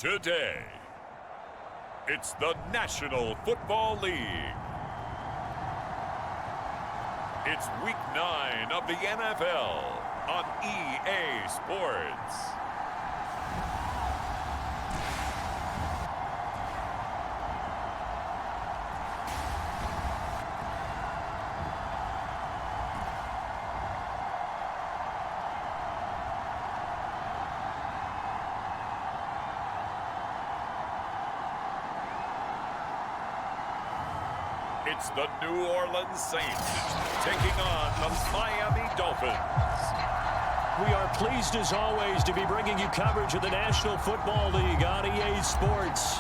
Today, it's the National Football League. It's Week 9 of the NFL on EA Sports. It's the New Orleans Saints taking on the Miami Dolphins. We are pleased as always to be bringing you coverage of the National Football League on EA Sports.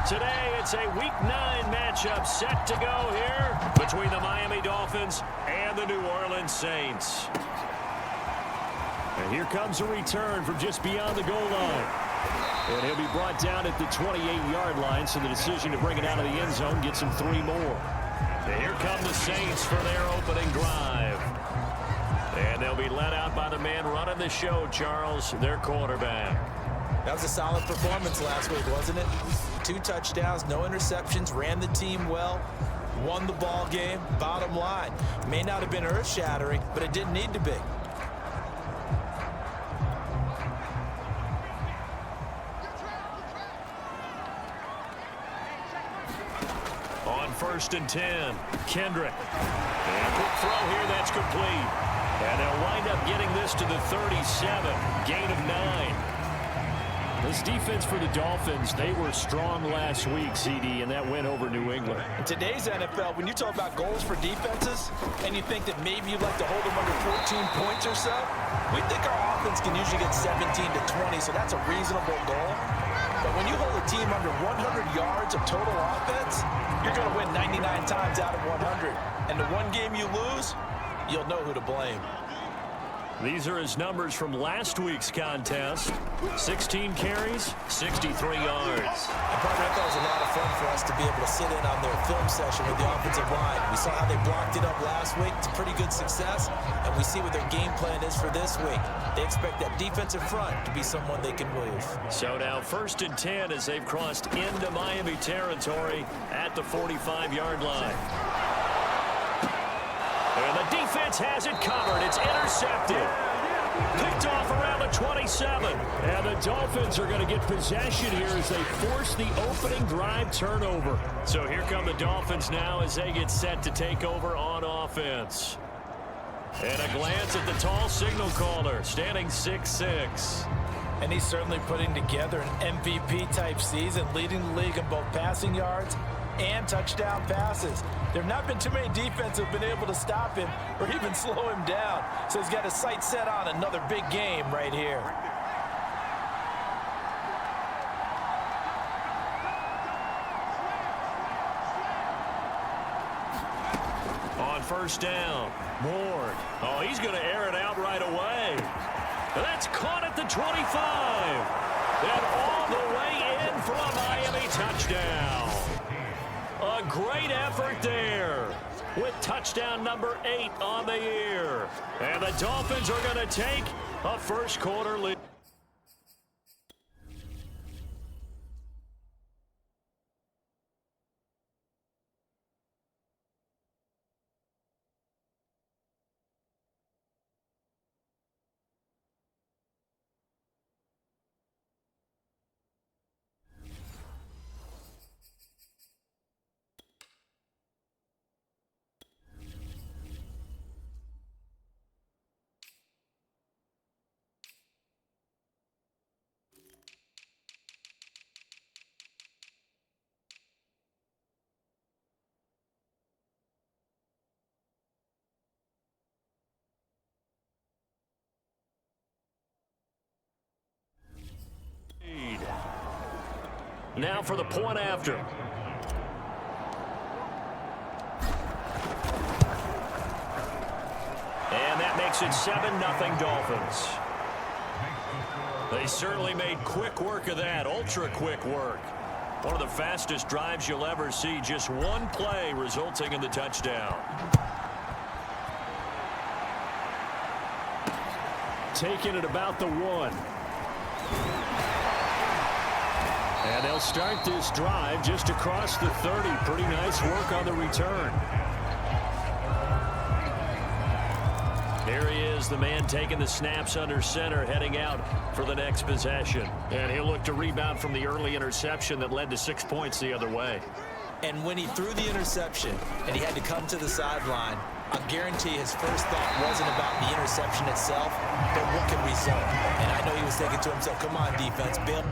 Today it's a Week 9 matchup set to go here between the Miami Dolphins and the New Orleans Saints. And here comes a return from just beyond the goal line. And he'll be brought down at the 28-yard line, so the decision to bring it out of the end zone gets him 3 more. And here come the Saints for their opening drive. And they'll be led out by the man running the show, Charles, their quarterback. That was a solid performance last week, wasn't it? 2 touchdowns, no interceptions, ran the team well, won the ball game. Bottom line, may not have been earth-shattering, but it didn't need to be. On 1st and 10, Kendrick. And a quick throw here, that's complete. And they'll wind up getting this to the 37, gain of 9. This defense for the Dolphins, they were strong last week, CD, and that went over New England. In today's NFL, when you talk about goals for defenses, and you think that maybe you'd like to hold them under 14 points or so, we think our offense can usually get 17 to 20, so that's a reasonable goal. But when you hold a team under 100 yards of total offense, you're going to win 99 times out of 100. And the one game you lose, you'll know who to blame. These are his numbers from last week's contest. 16 carries, 63 yards. And partner, I thought it was a lot of fun for us to be able to sit in on their film session with the offensive line. We saw how they blocked it up last week. It's a pretty good success, and we see what their game plan is for this week. They expect that defensive front to be someone they can move. So now 1st and 10 as they've crossed into Miami territory at the 45-yard line. And the defense has it covered. It's intercepted. Picked off around the 27. And the Dolphins are going to get possession here as they force the opening drive turnover. So here come the Dolphins now as they get set to take over on offense. And a glance at the tall signal caller, standing 6'6". And he's certainly putting together an MVP-type season, leading the league in both passing yards and touchdown passes. There have not been too many defenses that have been able to stop him or even slow him down. So he's got his sights set on another big game right here. On 1st down, Moore. Oh, he's going to air it out right away. That's caught at the 25. And all the way in for a Miami touchdown. A great effort there with touchdown number 8 on the year. And the Dolphins are going to take a first-quarter lead. Now for the point after. And that makes it 7-0 Dolphins. They certainly made quick work of that, ultra-quick work. One of the fastest drives you'll ever see, just one play resulting in the touchdown. Taking it about the 1. And they'll start this drive just across the 30. Pretty nice work on the return. Here he is, the man taking the snaps under center, heading out for the next possession. And he'll look to rebound from the early interception that led to 6 points the other way. And when he threw the interception and he had to come to the sideline, I guarantee his first thought wasn't about the interception itself, but what could result. And I know he was thinking to himself, come on, defense, Bill.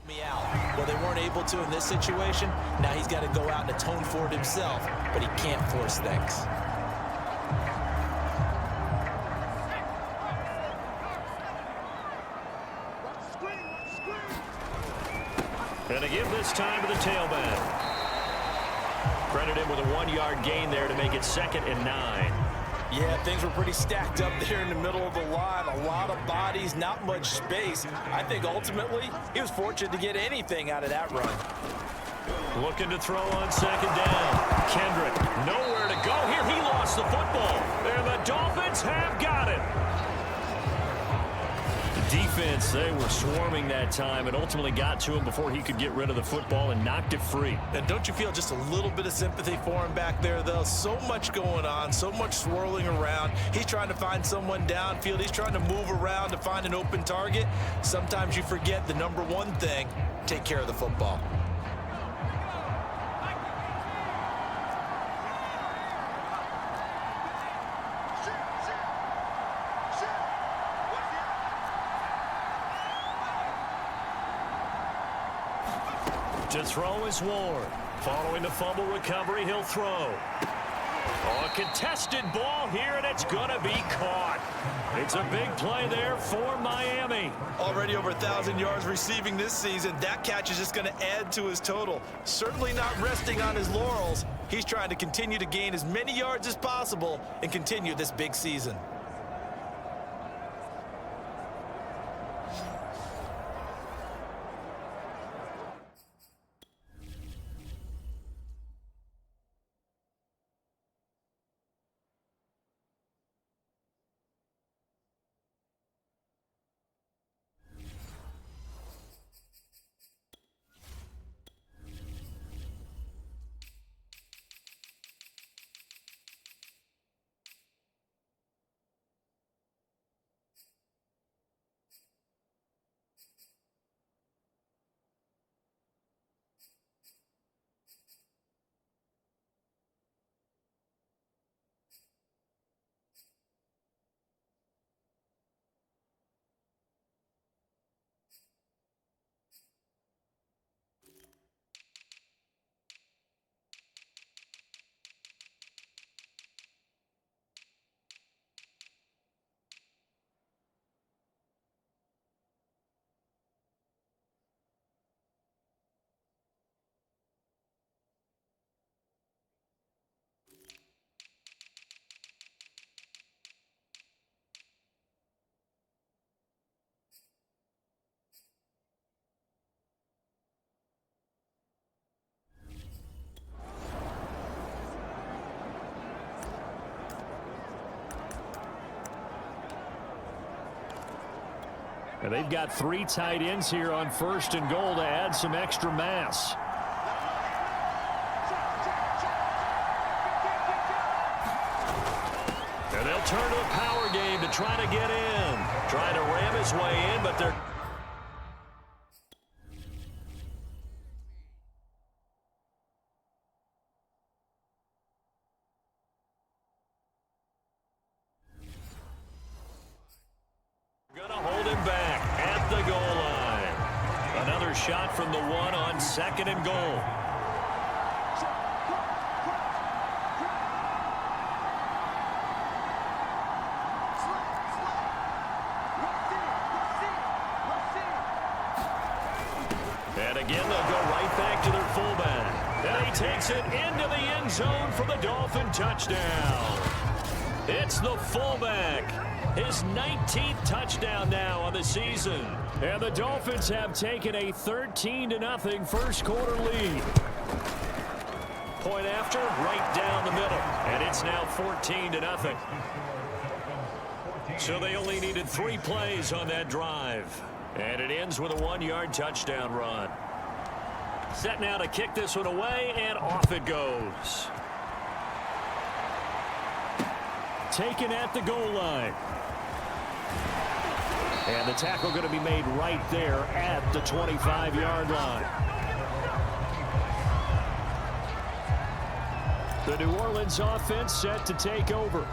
Me out. Well, they weren't able to in this situation. Now he's got to go out and atone for it himself, but he can't force things. And to give this time to the tailback. Credit him with a 1-yard gain there to make it 2nd and 9. Yeah, things were pretty stacked up there in the middle of the line. A lot of bodies, not much space. I think ultimately he was fortunate to get anything out of that run. Looking to throw on 2nd down. Kendrick, nowhere to go here. He lost the football. And the Dolphins have got it. The defense, they were swarming that time and ultimately got to him before he could get rid of the football and knocked it free. And don't you feel just a little bit of sympathy for him back there, though? So much going on, so much swirling around. He's trying to find someone downfield. He's trying to move around to find an open target. Sometimes you forget the number one thing, take care of the football. To throw is Ward. Following the fumble recovery, he'll throw. Oh, a contested ball here, and it's going to be caught. It's a big play there for Miami. Already over 1,000 yards receiving this season. That catch is just going to add to his total. Certainly not resting on his laurels. He's trying to continue to gain as many yards as possible and continue this big season. And they've got 3 tight ends here on 1st and goal to add some extra mass. And they'll turn to a power game to try to get in. Trying to ram his way in, but they're... Gonna hold him back at the goal line. Another shot from the 1 on 2nd and goal. And again, they'll go right back to their fullback. And he takes it into the end zone for the Dolphin touchdown. It's the fullback. His 19th touchdown now on the season. And the Dolphins have taken a 13-0 first quarter lead. Point after, right down the middle. And it's now 14-0. So they only needed 3 plays on that drive. And it ends with a 1-yard touchdown run. Set now to kick this one away, and off it goes. Taken at the goal line. And the tackle going to be made right there at the 25-yard line. The New Orleans offense set to take over.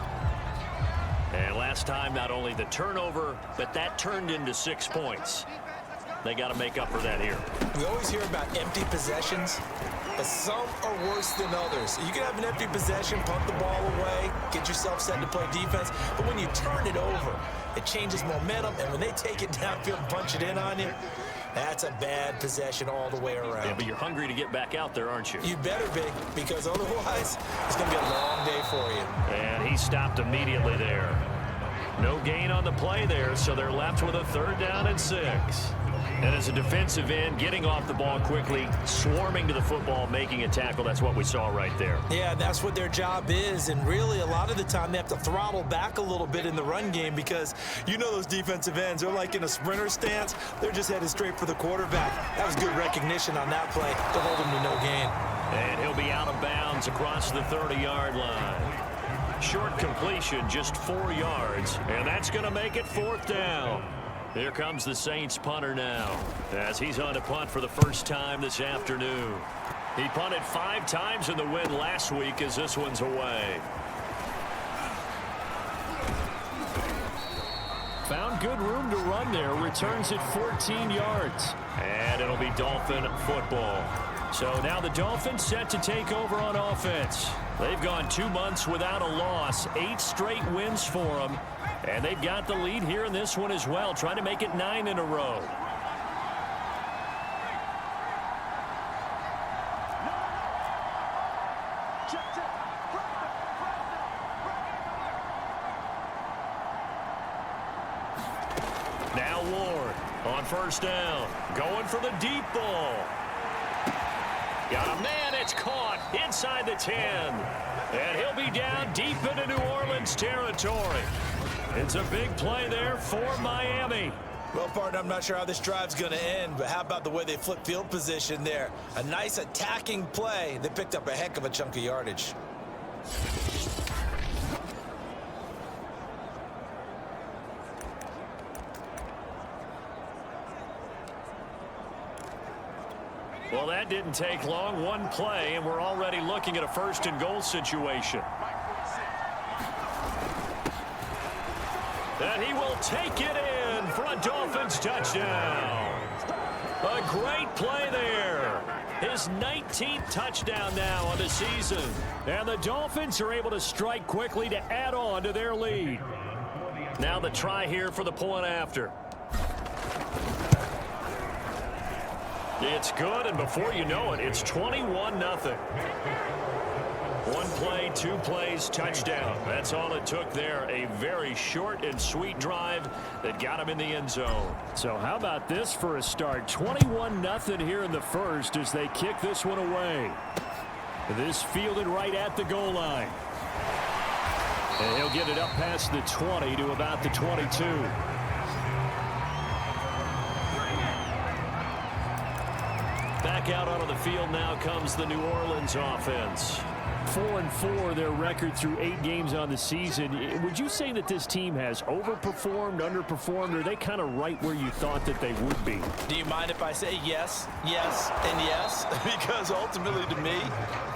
And last time, not only the turnover, but that turned into 6 points. They got to make up for that here. We always hear about empty possessions, but some are worse than others. You can have an empty possession, punt the ball away, get yourself set to play defense, but when you turn it over, it changes momentum, and when they take it downfield and punch it in on you, that's a bad possession all the way around. Yeah, but you're hungry to get back out there, aren't you? You better be, because otherwise, it's going to be a long day for you. And he stopped immediately there. No gain on the play there, so they're left with a 3rd down and 6. And as a defensive end, getting off the ball quickly, swarming to the football, making a tackle, that's what we saw right there. Yeah, that's what their job is, and really a lot of the time they have to throttle back a little bit in the run game because you know those defensive ends, they're like in a sprinter stance. They're just headed straight for the quarterback. That was good recognition on that play to hold him to no gain. And he'll be out of bounds across the 30-yard line. Short completion, just 4 yards, and that's going to make it 4th down. Here comes the Saints punter now, as he's on to punt for the first time this afternoon. He punted 5 times in the win last week as this one's away. Found good room to run there, returns it 14 yards. And it'll be Dolphin football. So now the Dolphins set to take over on offense. They've gone 2 months without a loss, 8 straight wins for them. And they've got the lead here in this one as well, trying to make it 9 in a row. Now Ward on 1st down, going for the deep ball. Got a man, it's caught inside the 10. And he'll be down deep into New Orleans territory. It's a big play there for Miami. Well, partner, I'm not sure how this drive's going to end, but how about the way they flip field position there? A nice attacking play. They picked up a heck of a chunk of yardage. Well, that didn't take long. 1 play, and we're already looking at a 1st and goal situation. And he will take it in for a Dolphins touchdown. A great play there. His 19th touchdown now on the season. And the Dolphins are able to strike quickly to add on to their lead. Now the try here for the point after. It's good, and before you know it, it's 21-0. 1 play, 2 plays, touchdown. That's all it took there. A very short and sweet drive that got him in the end zone. So how about this for a start? 21-0 here in the first as they kick this one away. This fielded right at the goal line. And he'll get it up past the 20 to about the 22. Back out onto the field now comes the New Orleans offense. 4-4 their record through 8 games on the season. Would you say that this team has overperformed, underperformed, or are they kind of right where you thought that they would be? Do you mind if I say yes, yes, and yes? Because ultimately to me,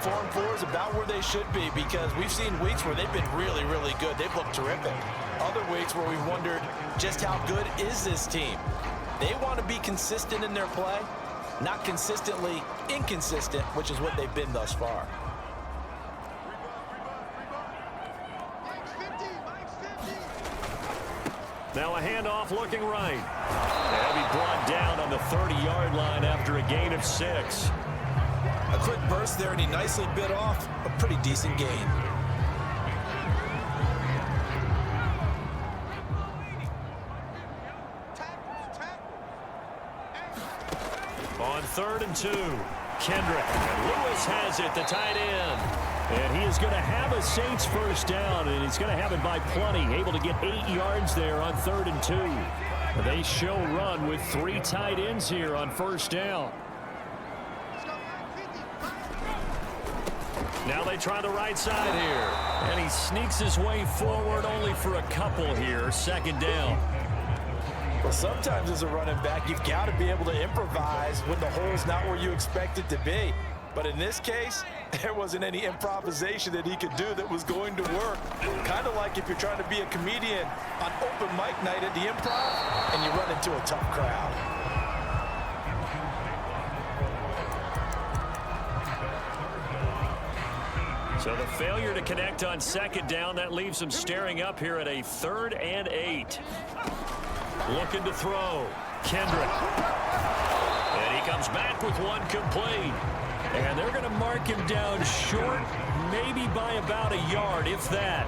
4-4 is about where they should be because we've seen weeks where they've been really, really good. They've looked terrific. Other weeks where we've wondered just how good is this team? They want to be consistent in their play, not consistently inconsistent, which is what they've been thus far. Now a handoff looking right. He'll be brought down on the 30-yard line after a gain of 6. A quick burst there, and he nicely bit off a pretty decent gain. On 3rd and 2, Kendrick. And Lewis has it, the tight end. And he is going to have a Saints first down, and he's going to have it by plenty. Able to get 8 yards there on 3rd and 2. They show run with 3 tight ends here on first down. Now they try the right side here. And he sneaks his way forward only for a couple here. 2nd down. Well, sometimes as a running back, you've got to be able to improvise when the hole's not where you expect it to be. But in this case, there wasn't any improvisation that he could do that was going to work. Kind of like if you're trying to be a comedian on open mic night at the Improv and you run into a tough crowd. So the failure to connect on 2nd down, that leaves him staring up here at a 3rd and 8. Looking to throw. Kendrick. And he comes back with one complete. And they're going to mark him down short, maybe by about a yard, if that.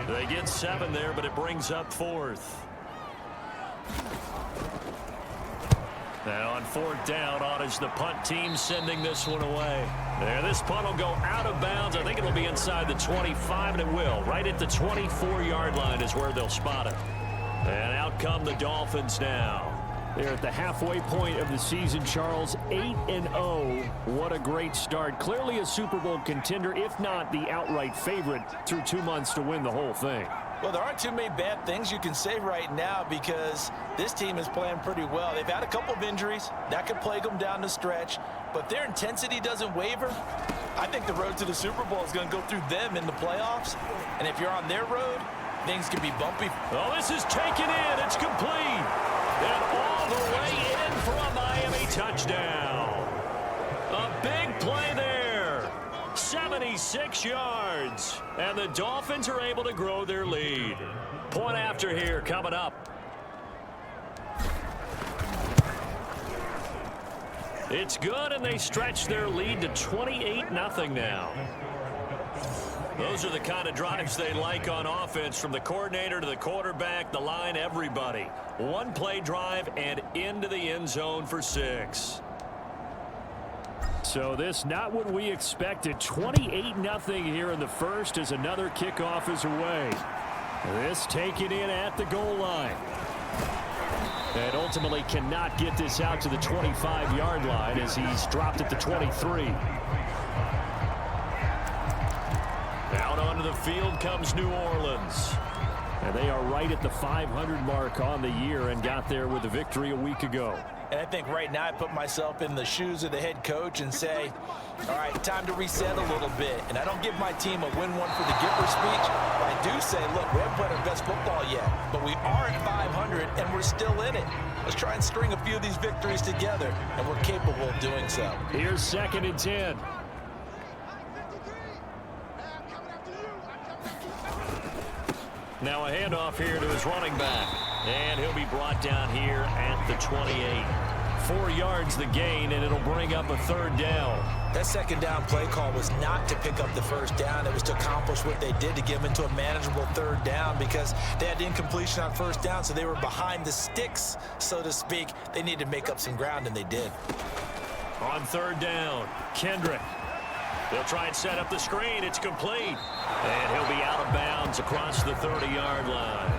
They get 7 there, but it brings up 4th. Now on 4th down, on is the punt team sending this one away. There, this punt will go out of bounds. I think it'll be inside the 25, and it will. Right at the 24-yard line is where they'll spot it. And out come the Dolphins now. They're at the halfway point of the season, Charles. 8-0. What a great start. Clearly a Super Bowl contender, if not the outright favorite, through 2 months to win the whole thing. Well, there aren't too many bad things you can say right now because this team is playing pretty well. They've had a couple of injuries. That could plague them down the stretch. But their intensity doesn't waver. I think the road to the Super Bowl is going to go through them in the playoffs. And if you're on their road, things can be bumpy. Oh, this is taken in. It's complete. And all the way in for a Miami touchdown. A big play there. 76 yards. And the Dolphins are able to grow their lead. Point after here coming up. It's good, and they stretch their lead to 28-0 now. Those are the kind of drives they like on offense, from the coordinator to the quarterback, the line, everybody. One play drive and into the end zone for 6. So this not what we expected. 28-0 here in the first as another kickoff is away. This taken in at the goal line. And ultimately cannot get this out to the 25-yard line as he's dropped at the 23. Out onto the field comes New Orleans. And they are right at the 500 mark on the year and got there with a victory a week ago. And I think right now I put myself in the shoes of the head coach and say, all right, time to reset a little bit. And I don't give my team a win one for the Gipper speech. But I do say, look, we haven't played our best football yet, but we are at 500 and we're still in it. Let's try and string a few of these victories together, and we're capable of doing so. Here's 2nd and 10. Now a handoff here to his running back. And he'll be brought down here at the 28. 4 yards the gain, and it'll bring up a 3rd down. That 2nd down play call was not to pick up the 1st down. It was to accomplish what they did, to get them into a manageable 3rd down, because they had incompletion on 1st down, so they were behind the sticks, so to speak. They needed to make up some ground, and they did. On 3rd down, Kendrick. They'll try and set up the screen. It's complete. And he'll be out of bounds across the 30-yard line.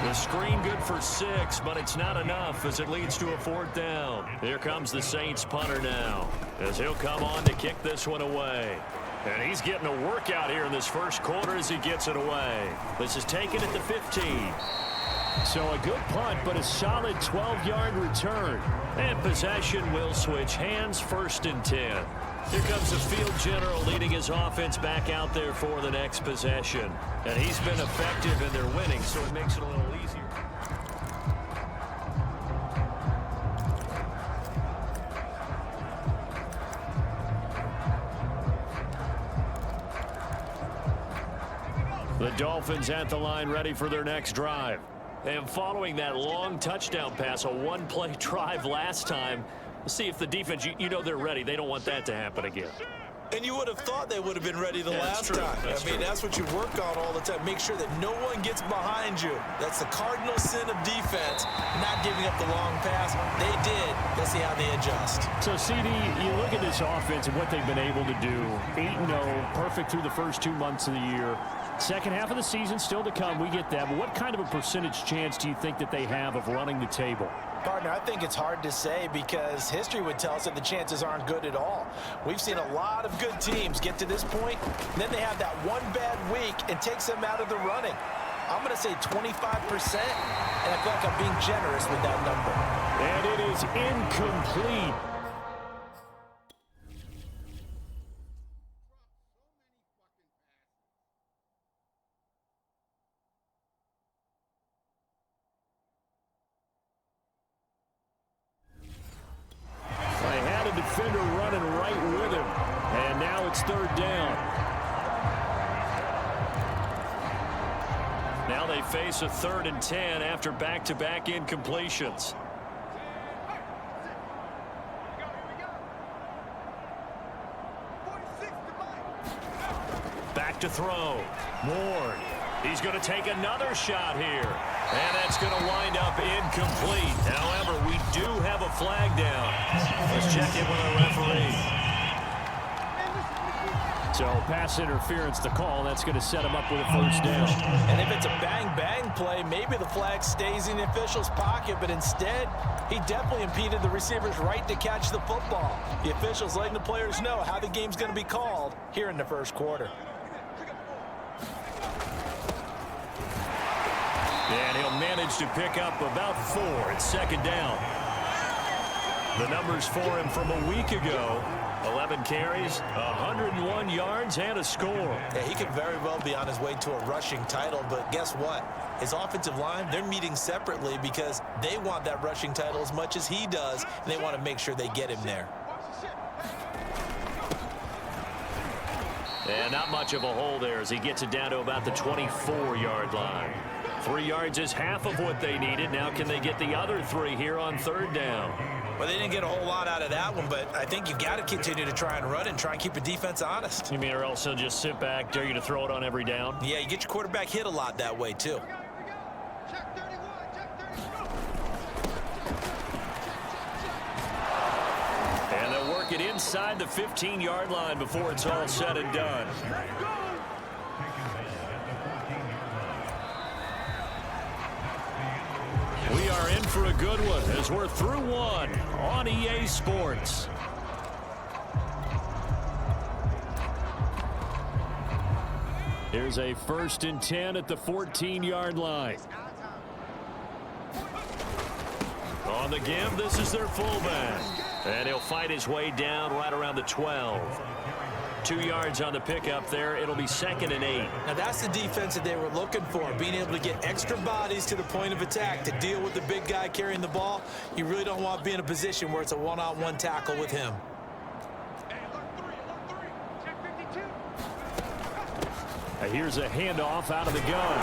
The screen good for 6, but it's not enough as it leads to a 4th down. Here comes the Saints punter now as he'll come on to kick this one away. And he's getting a workout here in this first quarter as he gets it away. This is taken at the 15. So a good punt, but a solid 12-yard return. And possession will switch hands, 1st and 10. Here comes the field general leading his offense back out there for the next possession. And he's been effective in their winning, so it makes it a little easier. The Dolphins at the line, ready for their next drive. And following that long touchdown pass, a one-play drive last time, See if the defense, you know they're ready. They don't want that to happen again. And you would have thought they would have been ready the last time. That's what you work on all the time. Make sure that no one gets behind you. That's the cardinal sin of defense, not giving up the long pass. They did. Let's see how they adjust. So, CD, you look at this offense and what they've been able to do. 8-0, perfect through the first 2 months of the year. Second half of the season still to come. We get that. But what kind of a percentage chance do you think that they have of running the table? Partner, I think it's hard to say because history would tell us that the chances aren't good at all. We've seen a lot of good teams get to this point, and then they have that one bad week and takes them out of the running. I'm going to say 25%, and I feel like I'm being generous with that number. And it is incomplete. Defender running right with him, and now it's third down. Now they face a 3rd and 10 after back-to-back incompletions. Back to throw. Ward. He's going to take another shot here. And that's going to wind up incomplete. However, we do have a flag down. Let's check in with our referee. So pass interference to call. That's going to set him up with a first down. And if it's a bang-bang play, maybe the flag stays in the official's pocket, but instead, he definitely impeded the receiver's right to catch the football. The official's letting the players know how the game's going to be called here in the first quarter. And he'll manage to pick up about 4 at second down. The numbers for him from a week ago: 11 carries, 101 yards, and a score. Yeah, he could very well be on his way to a rushing title, but guess what? His offensive line, they're meeting separately because they want that rushing title as much as he does, and they want to make sure they get him there. And not much of a hole there as he gets it down to about the 24-yard line. 3 yards is half of what they needed. Now can they get the other 3 here on third down? Well, they didn't get a whole lot out of that one, but I think you got to continue to try and run and try and keep the defense honest. You mean or else they'll just sit back, dare you to throw it on every down? Yeah, you get your quarterback hit a lot that way, too. And they'll work it inside the 15-yard line before it's all said and done. We are in for a good one as we're through one on EA Sports. Here's a 1st and 10 at the 14-yard line. On the give, this is their fullback. And he'll fight his way down right around the 12. 2 yards on the pickup there. It'll be 2nd and 8. Now that's the defense that they were looking for, being able to get extra bodies to the point of attack to deal with the big guy carrying the ball. You really don't want to be in a position where it's a one-on-one tackle with him. Here's a handoff out of the gun.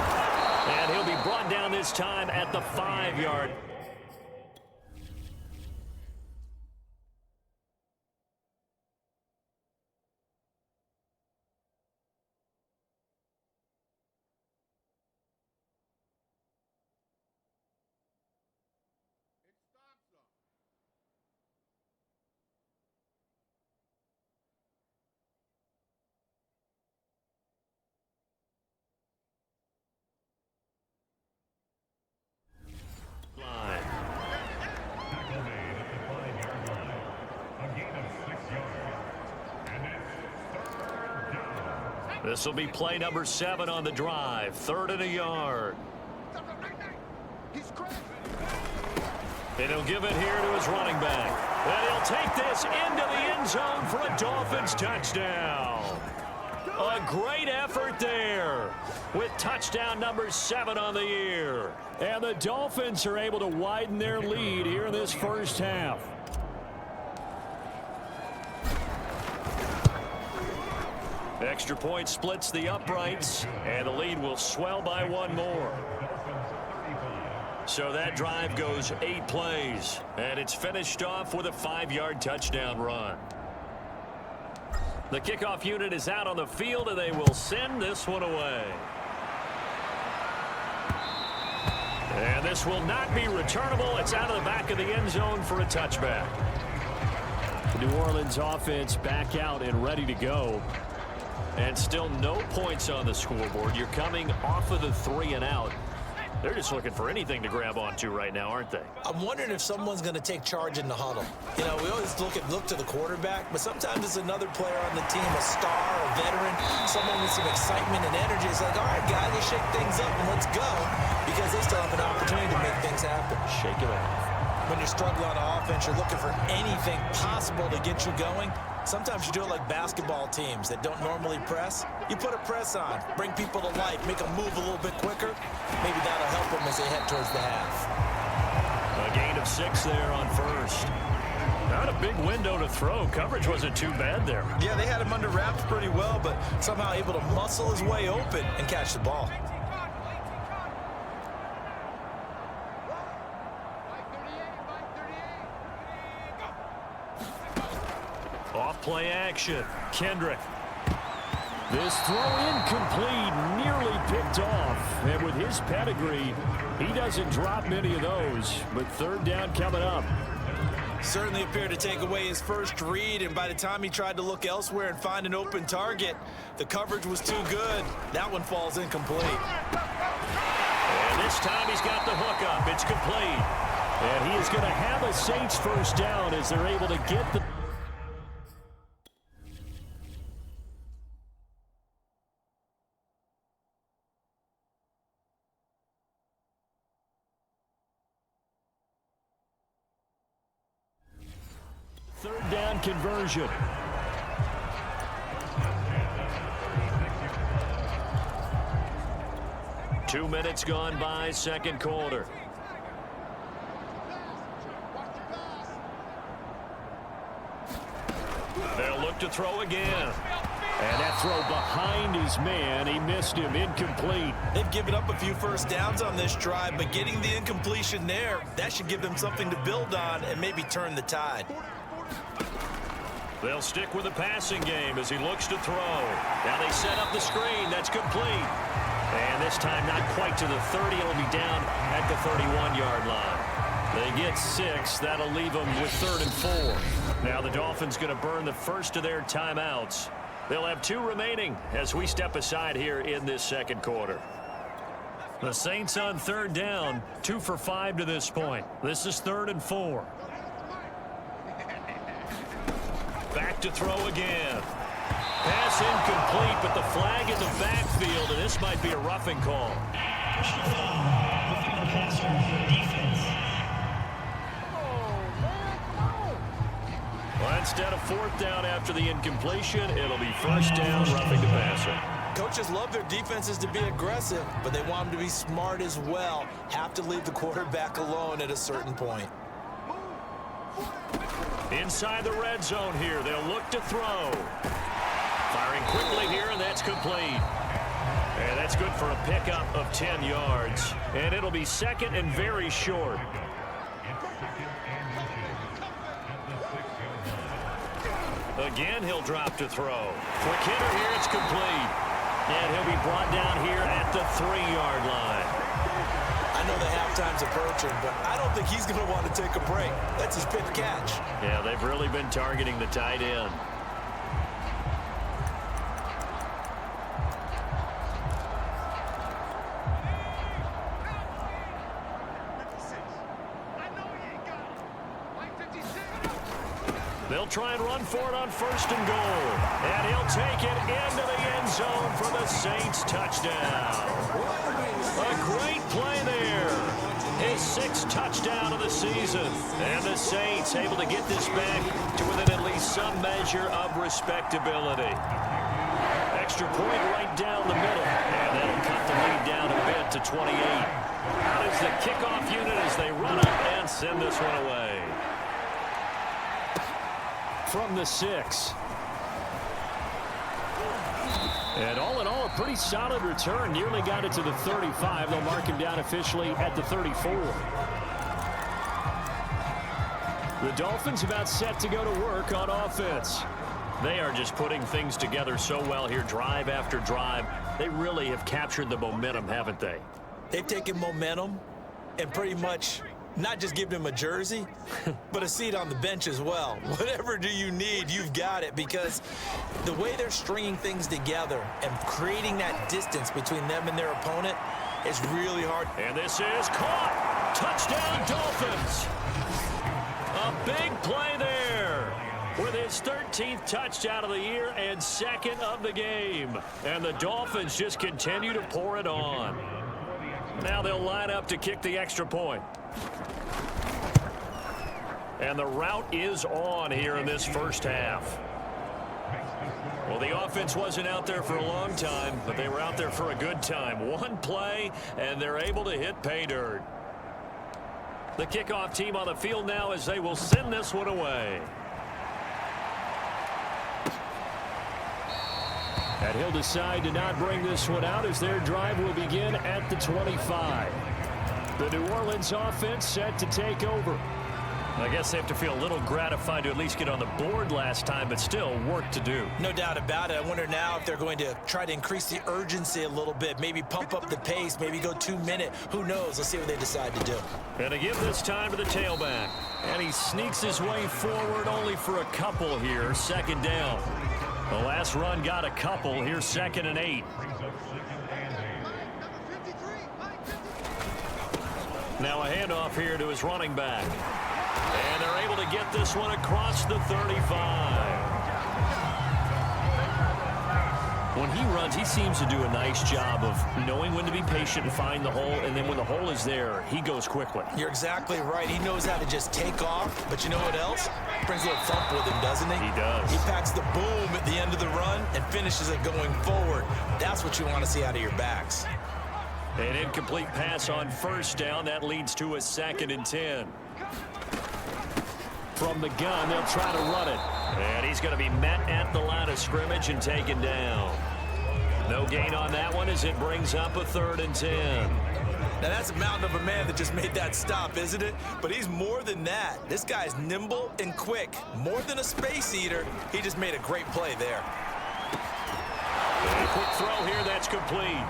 And he'll be brought down this time at the 5-yard. This will be play number 7 on the drive. 3rd and a yard. And he'll give it here to his running back. And he'll take this into the end zone for a Dolphins touchdown. A great effort there with touchdown number 7 on the year. And the Dolphins are able to widen their lead here in this first half. Extra point splits the uprights, and the lead will swell by 1 more. So that drive goes 8 plays, and it's finished off with a 5-yard touchdown run. The kickoff unit is out on the field, and they will send this one away. And this will not be returnable. It's out of the back of the end zone for a touchback. The New Orleans offense back out and ready to go. And still no points on the scoreboard. You're coming off of the 3 and out. They're just looking for anything to grab onto right now, aren't they? I'm wondering if someone's going to take charge in the huddle. You know, we always look to the quarterback, but sometimes it's another player on the team, a star, a veteran, someone with some excitement and energy. It's like, all right, guys, let's shake things up and let's go, because they still have an opportunity to make things happen. Shake it off. When you're struggling on offense, you're looking for anything possible to get you going. Sometimes you do it like basketball teams that don't normally press. You put a press on, bring people to life, make them move a little bit quicker. Maybe that'll help them as they head towards the half. A gain of 6 there on first. Not a big window to throw. Coverage wasn't too bad there. Yeah, they had him under wraps pretty well, but somehow able to muscle his way open and catch the ball. Off-play action. Kendrick. This throw incomplete, nearly picked off. And with his pedigree, he doesn't drop many of those. But 3rd down coming up. Certainly appeared to take away his first read, and by the time he tried to look elsewhere and find an open target, the coverage was too good. That one falls incomplete. And this time he's got the hook up. It's complete. And he is going to have a Saints first down as they're able to get the... Third down conversion. Two minutes gone by, second quarter. They'll look to throw again. And that throw behind his man, he missed him, incomplete. They've given up a few first downs on this drive, but getting the incompletion there, that should give them something to build on and maybe turn the tide. They'll stick with the passing game as he looks to throw. Now they set up the screen. That's complete. And this time not quite to the 30. It'll be down at the 31-yard line. They get 6. That'll leave them with 3rd and 4. Now the Dolphins going to burn the first of their timeouts. They'll have 2 remaining as we step aside here in this second quarter. The Saints on 3rd down, 2 for 5 to this point. This is 3rd and 4. Back to throw again. Pass incomplete, but the flag in the backfield, and this might be a roughing call. Well, instead of 4th down after the incompletion, it'll be 1st down, roughing the passer. Coaches love their defenses to be aggressive, but they want them to be smart as well. Have to leave the quarterback alone at a certain point. Inside the red zone here, they'll look to throw. Firing quickly here, and that's complete. And that's good for a pickup of 10 yards. And it'll be 2nd and very short. Again, he'll drop to throw. Quick hitter here, it's complete. And he'll be brought down here at the 3-yard line. I know the halftime's approaching, but I don't think he's going to want to take a break. That's his pitch catch. Yeah, they've really been targeting the tight end. They'll try and run for it on 1st and goal. And he'll take it into the end zone for the Saints touchdown. A great play there. His 6th touchdown of the season. And the Saints able to get this back to within at least some measure of respectability. Extra point right down the middle. And that'll cut the lead down a bit to 28. Out is the kickoff unit as they run up and send this one away. From the 6. And all in all, a pretty solid return. Nearly got it to the 35. They'll mark him down officially at the 34. The Dolphins about set to go to work on offense. They are just putting things together so well here, drive after drive. They really have captured the momentum, haven't they? They've taken momentum and pretty much not just given him a jersey, but a seat on the bench as well. Whatever do you need, you've got it, because the way they're stringing things together and creating that distance between them and their opponent is really hard. And this is caught. Touchdown, Dolphins. A big play there with his 13th touchdown of the year and second of the game. And the Dolphins just continue to pour it on. Now they'll line up to kick the extra point. And the route is on here in this first half. Well, the offense wasn't out there for a long time, but they were out there for a good time. One play, and they're able to hit pay dirt. The kickoff team on the field now as they will send this one away. And he'll decide to not bring this one out as their drive will begin at the 25. The New Orleans offense set to take over. I guess they have to feel a little gratified to at least get on the board last time, but still work to do. No doubt about it. I wonder now if they're going to try to increase the urgency a little bit, maybe pump up the pace, maybe go 2 minute. Who knows? Let's see what they decide to do. And to give this time to the tailback. And he sneaks his way forward only for a couple here. Second down. The last run got a couple. Here's 2nd and 8. Now a handoff here to his running back. And they're able to get this one across the 35. When he runs, he seems to do a nice job of knowing when to be patient and find the hole, and then when the hole is there, he goes quickly. You're exactly right. He knows how to just take off, but you know what else? Brings a little thump with him, doesn't he? He does. He packs the boom at the end of the run and finishes it going forward. That's what you want to see out of your backs. An incomplete pass on first down. That leads to a 2nd and 10. From the gun, they'll try to run it. And he's going to be met at the line of scrimmage and taken down. No gain on that one as it brings up a 3rd and 10. Now that's a mountain of a man that just made that stop, isn't it? But he's more than that. This guy's nimble and quick. More than a space eater. He just made a great play there. And a quick throw here, that's complete.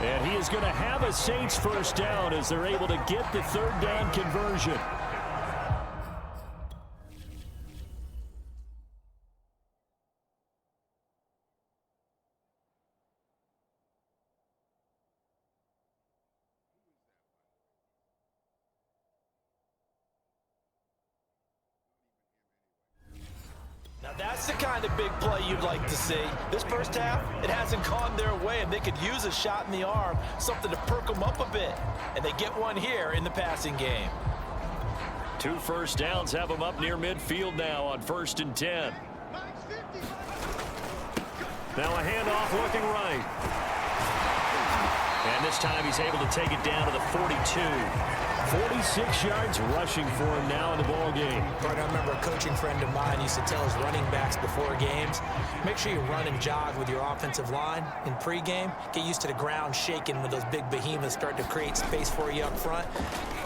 And he is going to have a Saints first down as they're able to get the 3rd down conversion. Now that's the kind of big play you'd like to see. This first half, it hasn't gone their way, and they could use a shot in the arm, something to perk them up a bit. And they get one here in the passing game. 2 first downs have them up near midfield now on 1st and 10. Now a handoff looking right. And this time he's able to take it down to the 42. 46 yards rushing for him now in the ball game. Right, I remember a coaching friend of mine used to tell his running backs before games, make sure you run and jog with your offensive line in pregame. Get used to the ground shaking when those big behemoths start to create space for you up front.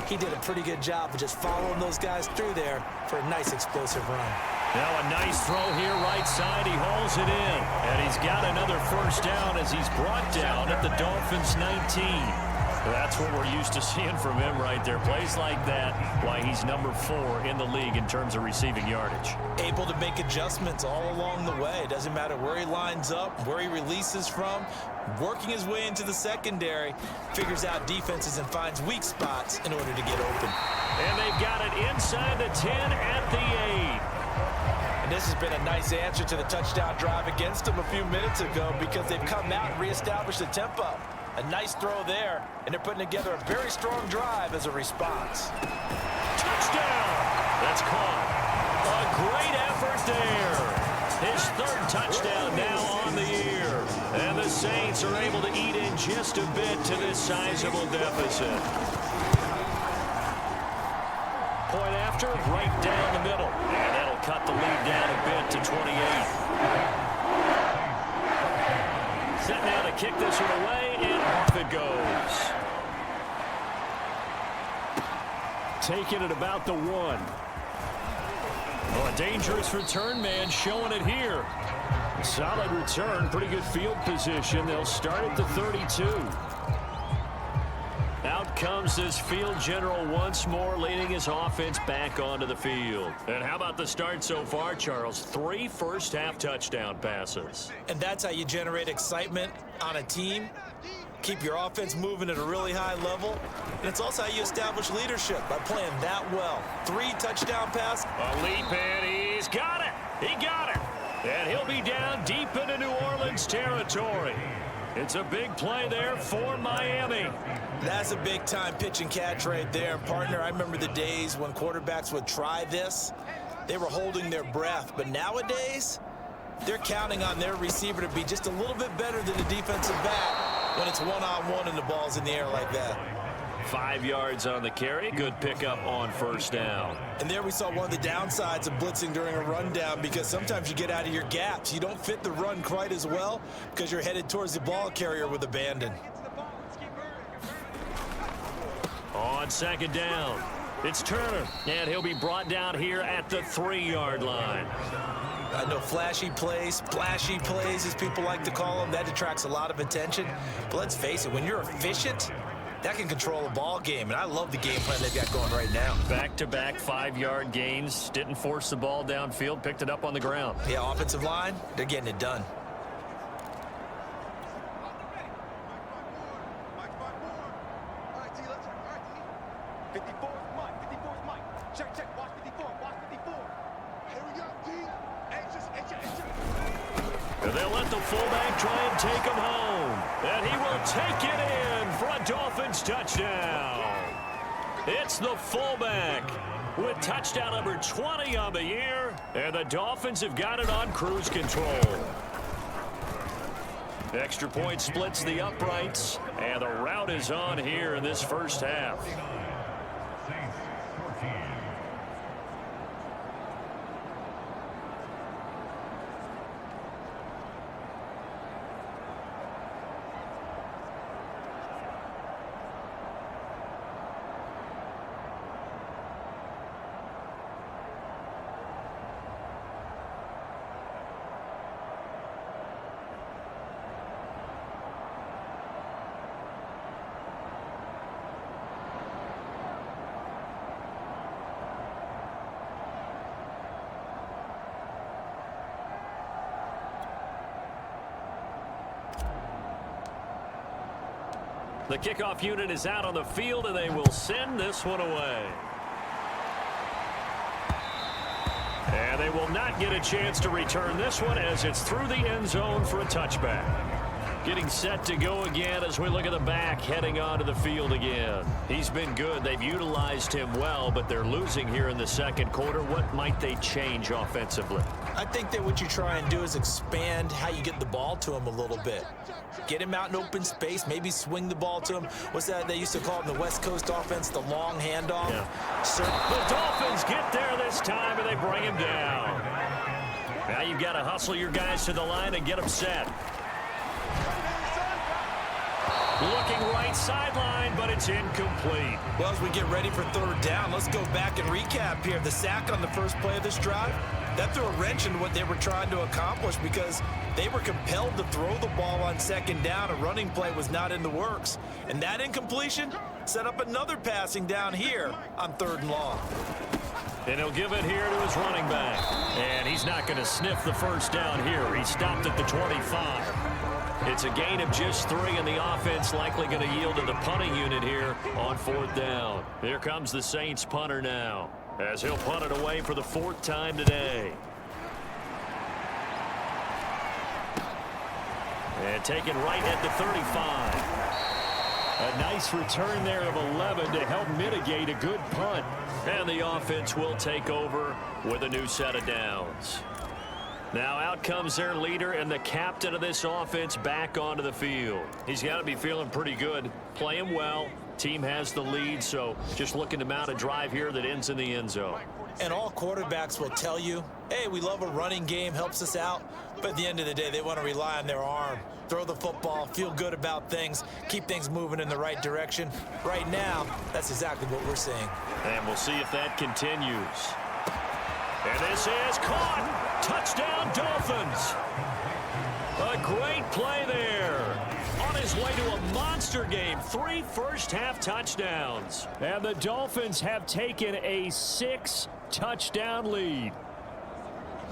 He did a pretty good job of just following those guys through there for a nice explosive run. Now a nice throw here right side. He hauls it in. And he's got another first down as he's brought down at the Dolphins 19. That's what we're used to seeing from him right there. Plays like that, why he's number 4 in the league in terms of receiving yardage. Able to make adjustments all along the way. Doesn't matter where he lines up, where he releases from. Working his way into the secondary, figures out defenses and finds weak spots in order to get open. And they've got it inside the 10 at the 8. And this has been a nice answer to the touchdown drive against them a few minutes ago because they've come out and reestablished the tempo. A nice throw there, and they're putting together a very strong drive as a response. Touchdown! That's caught. A great effort there. His 3rd touchdown now on the year. And the Saints are able to eat in just a bit to this sizable deficit. Point after, right down the middle. And that'll cut the lead down a bit to 28. kick this one away, and off it goes. Taking it about the 1. Oh, a dangerous return man showing it here. Solid return, pretty good field position. They'll start at the 32. Out comes this field general once more, leading his offense back onto the field. And how about the start so far, Charles? 3 first-half touchdown passes. And that's how you generate excitement on a team. Keep your offense moving at a really high level. And it's also how you establish leadership, by playing that well. 3 touchdown passes. A leap, and he's got it. He got it. And he'll be down deep into New Orleans territory. It's a big play there for Miami. That's a big-time pitch and catch right there. And, partner, I remember the days when quarterbacks would try this. They were holding their breath. But nowadays, they're counting on their receiver to be just a little bit better than the defensive back when it's one-on-one and the ball's in the air like that. 5 yards on the carry. Good pickup on first down. And there we saw one of the downsides of blitzing during a rundown, because sometimes you get out of your gaps. You don't fit the run quite as well because you're headed towards the ball carrier with abandon. On second down, it's Turner, and he'll be brought down here at the 3-yard line. I know flashy plays, splashy plays, as people like to call them, that attracts a lot of attention. But let's face it, when you're efficient, that can control a ball game, and I love the game plan they've got going right now. Back-to-back 5-yard gains, didn't force the ball downfield, picked it up on the ground. Yeah, offensive line, they're getting it done. And they'll let the fullback try and take him home. And he will take it in for a Dolphins touchdown. It's the fullback with touchdown number 20 on the year. And the Dolphins have got it on cruise control. Extra point splits the uprights. And the route is on here in this first half. The kickoff unit is out on the field, and they will send this one away. And they will not get a chance to return this one as it's through the end zone for a touchback. Getting set to go again as we look at the back heading onto the field again. He's been good. They've utilized him well, but they're losing here in the second quarter. What might they change offensively? I think that what you try and do is expand how you get the ball to him a little bit. Get him out in open space, maybe swing the ball to him. What's that they used to call it in the West Coast offense, the long handoff? Yeah. The Dolphins get there this time, and they bring him down. Now you've got to hustle your guys to the line and get them set. Looking right sideline, but it's incomplete. Well, as we get ready for third down, let's go back and recap here. The sack on the first play of this drive, that threw a wrench into what they were trying to accomplish because they were compelled to throw the ball on second down. A running play was not in the works. And that incompletion set up another passing down here on third and long. And he'll give it here to his running back. And he's not going to sniff the first down here. He stopped at the 25. It's a gain of just 3, and the offense likely going to yield to the punting unit here on fourth down. Here comes the Saints punter now, as he'll punt it away for the 4th time today. And taken right at the 35. A nice return there of 11 to help mitigate a good punt. And the offense will take over with a new set of downs. Now out comes their leader and the captain of this offense back onto the field. He's got to be feeling pretty good, playing well. Team has the lead, so just looking to mount a drive here that ends in the end zone. And all quarterbacks will tell you hey, we love a running game, helps us out. But at the end of the day, they want to rely on their arm, throw the football, feel good about things, keep things moving in the right direction. Right now, that's exactly what we're seeing. And we'll see if that continues. And this is caught. Touchdown, Dolphins. A great play there. On his way to a monster game, 3 first-half touchdowns. And the Dolphins have taken a 6-touchdown lead.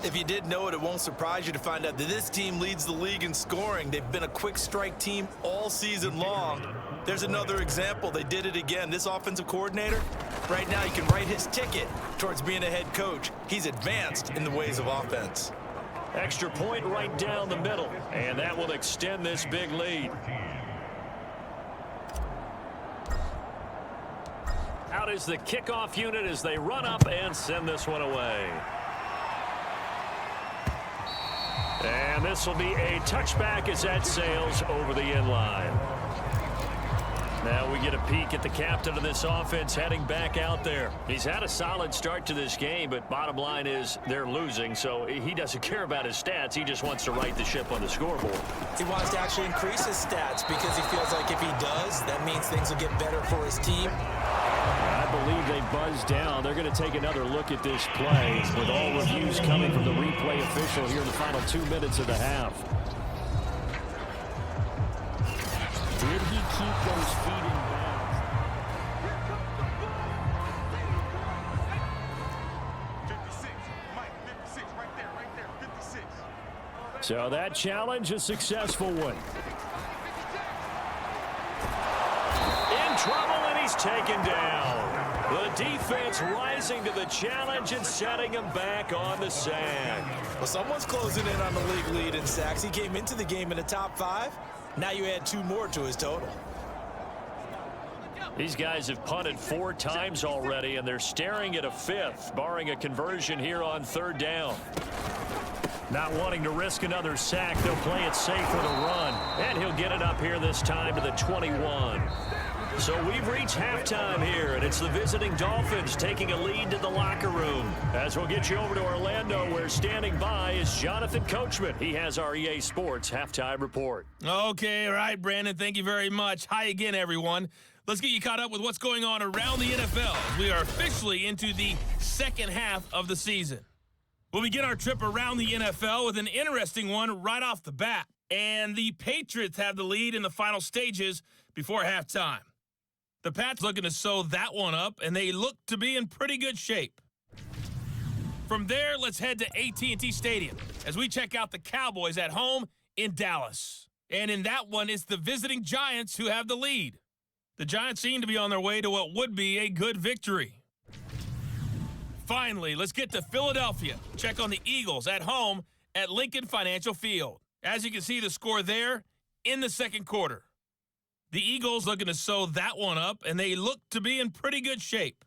If you didn't know it, it won't surprise you to find out that this team leads the league in scoring. They've been a quick strike team all season long. There's another example. They did it again. This offensive coordinator, right now, you can write his ticket towards being a head coach. He's advanced in the ways of offense. Extra point right down the middle, and that will extend this big lead. Out is the kickoff unit as they run up and send this one away. And this will be a touchback as that sails over the end line. Now we get a peek at the captain of this offense heading back out there. He's had a solid start to this game, but bottom line is they're losing, so he doesn't care about his stats. He just wants to right the ship on the scoreboard. He wants to actually increase his stats because he feels like if he does, that means things will get better for his team. I believe they buzzed down. They're going to take another look at this play with all reviews coming from the replay official here in the final 2 minutes of the half. Did he keep those feet in bounds? 56, Mike, 56, right there, 56. So that challenge, a successful one. In trouble, and he's taken down. The defense rising to the challenge and setting him back on the sack. Well, someone's closing in on the league lead in sacks. He came into the game in the top 5. Now you add 2 more to his total. These guys have punted 4 times already, and they're staring at a 5th, barring a conversion here on 3rd down. Not wanting to risk another sack, they'll play it safe with a run. And he'll get it up here this time to the 21. So we've reached halftime here, and it's the visiting Dolphins taking a lead to the locker room. As we'll get you over to Orlando, where standing by is Jonathan Coachman. He has our EA Sports halftime report. Okay, all right, Brandon, thank you very much. Hi again, everyone. Let's get you caught up with what's going on around the NFL. We are officially into the second half of the season. We'll begin our trip around the NFL with an interesting one right off the bat. And the Patriots have the lead in the final stages before halftime. The Pats looking to sew that one up, and they look to be in pretty good shape. From there, let's head to AT&T Stadium as we check out the Cowboys at home in Dallas. And in that one, it's the visiting Giants who have the lead. The Giants seem to be on their way to what would be a good victory. Finally, let's get to Philadelphia. Check on the Eagles at home at Lincoln Financial Field. As you can see the score there in the second quarter. The Eagles looking to sew that one up, and they look to be in pretty good shape.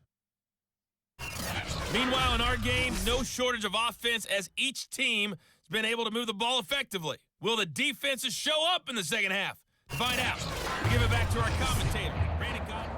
Meanwhile, in our game, no shortage of offense as each team has been able to move the ball effectively. Will the defenses show up in the second half? To find out, we give it back to our commentator, Brandon Cotton.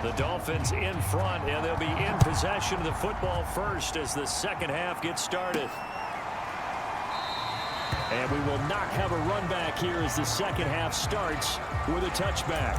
The Dolphins in front, and they'll be in possession of the football first as the second half gets started. And we will not have a run back here as the second half starts with a touchback.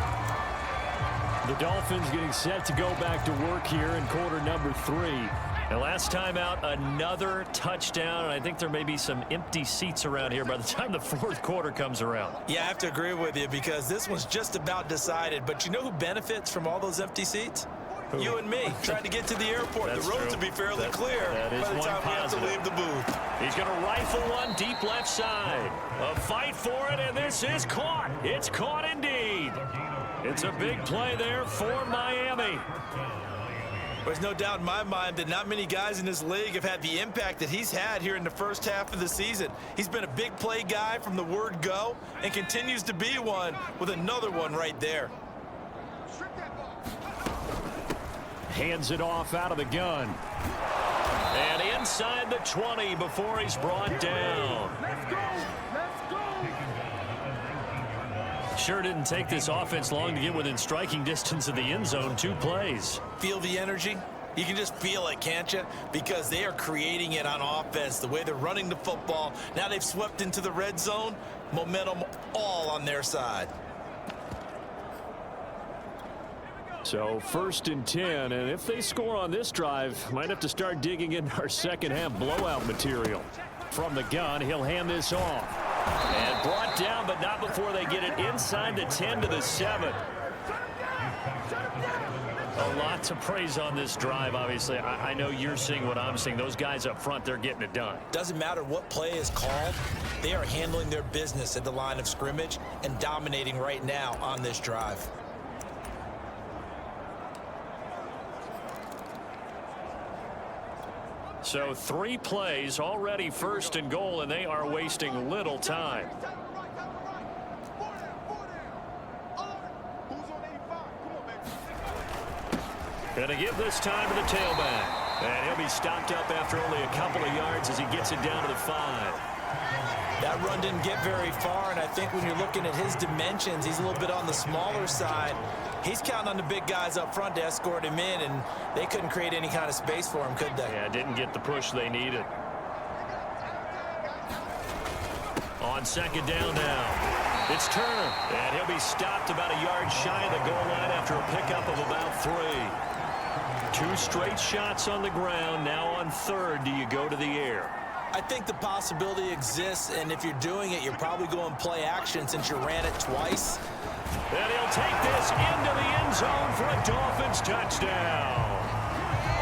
The Dolphins getting set to go back to work here in quarter number 3. And last time out, another touchdown, and I think there may be some empty seats around here by the time the fourth quarter comes around. Yeah, I have to agree with you because this one's just about decided. But you know who benefits from all those empty seats? Who? You and me, trying to get to the airport. That's the roads true. will be fairly clear that is by the one time we have to positive. leave the booth. He's going to rifle one deep left side. A fight for it, and this is caught. It's caught indeed. It's a big play there for Miami. There's no doubt in my mind that not many guys in this league have had the impact that he's had here in the first half of the season. He's been a big play guy from the word go and continues to be one with another one right there. Hands it off out of the gun. And inside the 20 before he's brought down. Let's go. Sure didn't take this offense long to get within striking distance of the end zone. 2 plays. Feel the energy? You can just feel it, can't you? Because they are creating it on offense. The way they're running the football. Now they've swept into the red zone. Momentum all on their side. So 1st and 10, and if they score on this drive, might have to start digging in our second half blowout material. From the gun, he'll hand this off. And brought down, but not before they get it inside the 10 to the 7. A lot to praise on this drive, obviously. I know you're seeing what I'm seeing. Those guys up front, they're getting it done. Doesn't matter what play is called. They are handling their business at the line of scrimmage and dominating right now on this drive. So 3 plays, already 1st and goal, and they are wasting little time. Going to give this time to the tailback. And he'll be stopped up after only a couple of yards as he gets it down to the 5. That run didn't get very far, and I think when you're looking at his dimensions, he's a little bit on the smaller side. He's counting on the big guys up front to escort him in, and they couldn't create any kind of space for him, could they? Yeah, didn't get the push they needed. On 2nd down now, it's Turner, and he'll be stopped about a yard shy of the goal line after a pickup of about 3. 2 straight shots on the ground. Now on 3rd, do you go to the air? I think the possibility exists, and if you're doing it, you're probably going play action since you ran it twice. And he'll take this into the end zone for a Dolphins touchdown.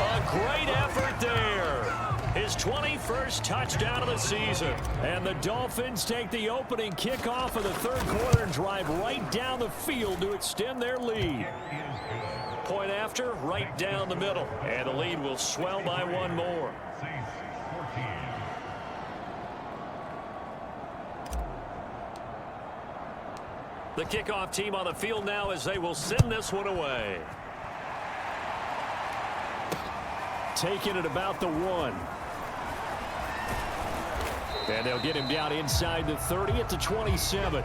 A great effort there. His 21st touchdown of the season. And the Dolphins take the opening kickoff of the 3rd quarter and drive right down the field to extend their lead. Point after, right down the middle. And the lead will swell by 1 more. The kickoff team on the field now as they will send this one away. Taking it about the 1. And they'll get him down inside the 30 at the 27.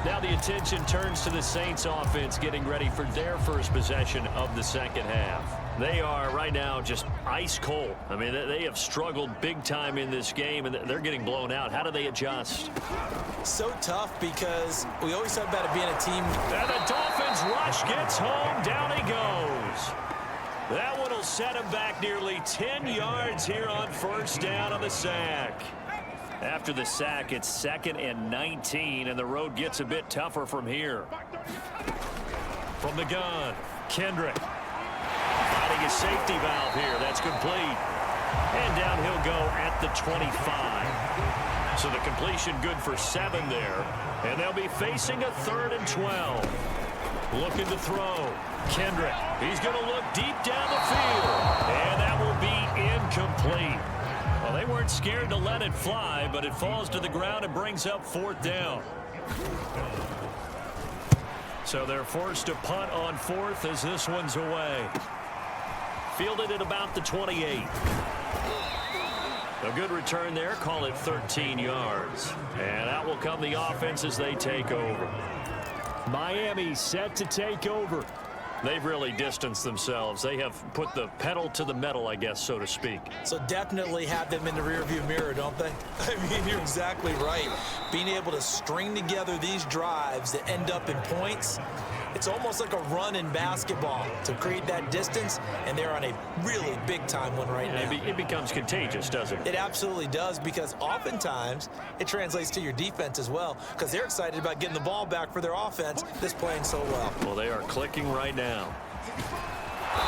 Now the attention turns to the Saints offense getting ready for their first possession of the second half. They are right now just ice cold. I mean, they have struggled big time in this game, and they're getting blown out. How do they adjust? So tough because we always talk about it being a team. And the Dolphins rush gets home. Down he goes. That one will set him back nearly 10 yards here on 1st down on the sack. After the sack, it's 2nd and 19, and the road gets a bit tougher from here. From the gun, Kendrick. Finding a safety valve here. That's complete. And down he'll go at the 25. So the completion good for 7 there. And they'll be facing a 3rd and 12. Looking to throw. Kendrick. He's going to look deep down the field. And that will be incomplete. Well, they weren't scared to let it fly, but it falls to the ground and brings up 4th down. So they're forced to punt on 4th as this one's away. Fielded at about the 28. A good return there. Call it 13 yards. And out will come the offense as they take over. Miami set to take over. They've really distanced themselves. They have put the pedal to the metal, I guess, so to speak. So definitely have them in the rearview mirror, don't they? I mean, you're exactly right. Being able to string together these drives that end up in points, it's almost like a run in basketball to create that distance, and they're on a really big-time one right now. It becomes contagious, doesn't it? It absolutely does, because oftentimes it translates to your defense as well, because they're excited about getting the ball back for their offense that's playing so well. Well, they are clicking right now.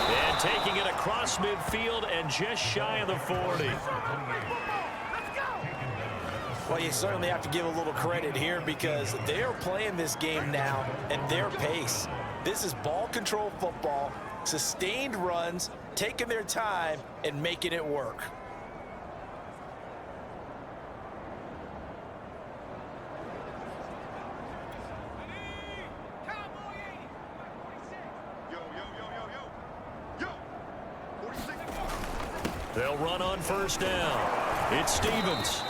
And taking it across midfield and just shy of the 40. Well, you certainly have to give a little credit here because they are playing this game now at their pace. This is ball control football, sustained runs, taking their time and making it work. They'll run on first down. It's Stevens.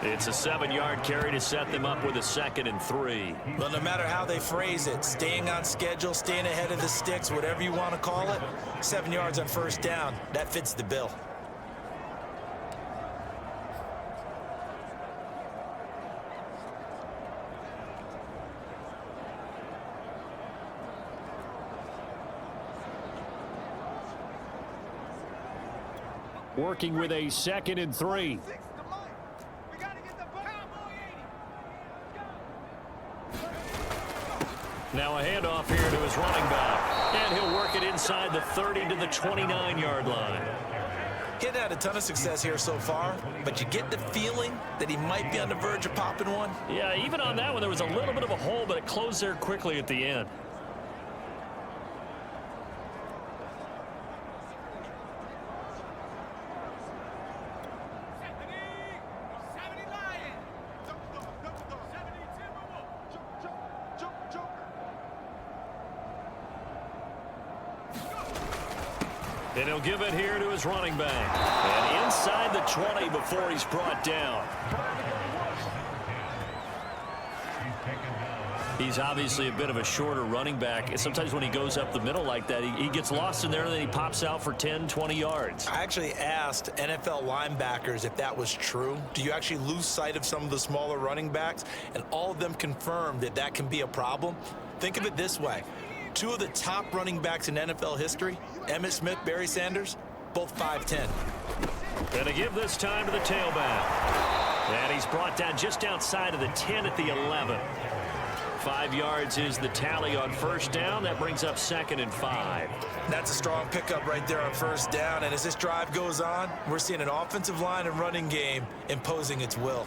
It's a 7-yard carry to set them up with a 2nd and 3. Well, no matter how they phrase it, staying on schedule, staying ahead of the sticks, whatever you want to call it, 7 yards on first down, that fits the bill. Working with a 2nd and 3. Now a handoff here to his running back. And he'll work it inside the 30 to the 29-yard line. He hadn't had a ton of success here so far, but you get the feeling that he might be on the verge of popping one. Yeah, even on that one, there was a little bit of a hole, but it closed there quickly at the end. And he'll give it here to his running back. And inside the 20 before he's brought down. He's obviously a bit of a shorter running back. Sometimes when he goes up the middle like that, he gets lost in there and then he pops out for 10, 20 yards. I actually asked NFL linebackers if that was true. Do you actually lose sight of some of the smaller running backs? And all of them confirmed that that can be a problem. Think of it this way. 2 of the top running backs in NFL history, Emmitt Smith, Barry Sanders, both 5'10". Going to give this time to the tailback. And he's brought down just outside of the 10 at the 11. 5 yards is the tally on first down. That brings up 2nd and 5. That's a strong pickup right there on first down. And as this drive goes on, we're seeing an offensive line and running game imposing its will.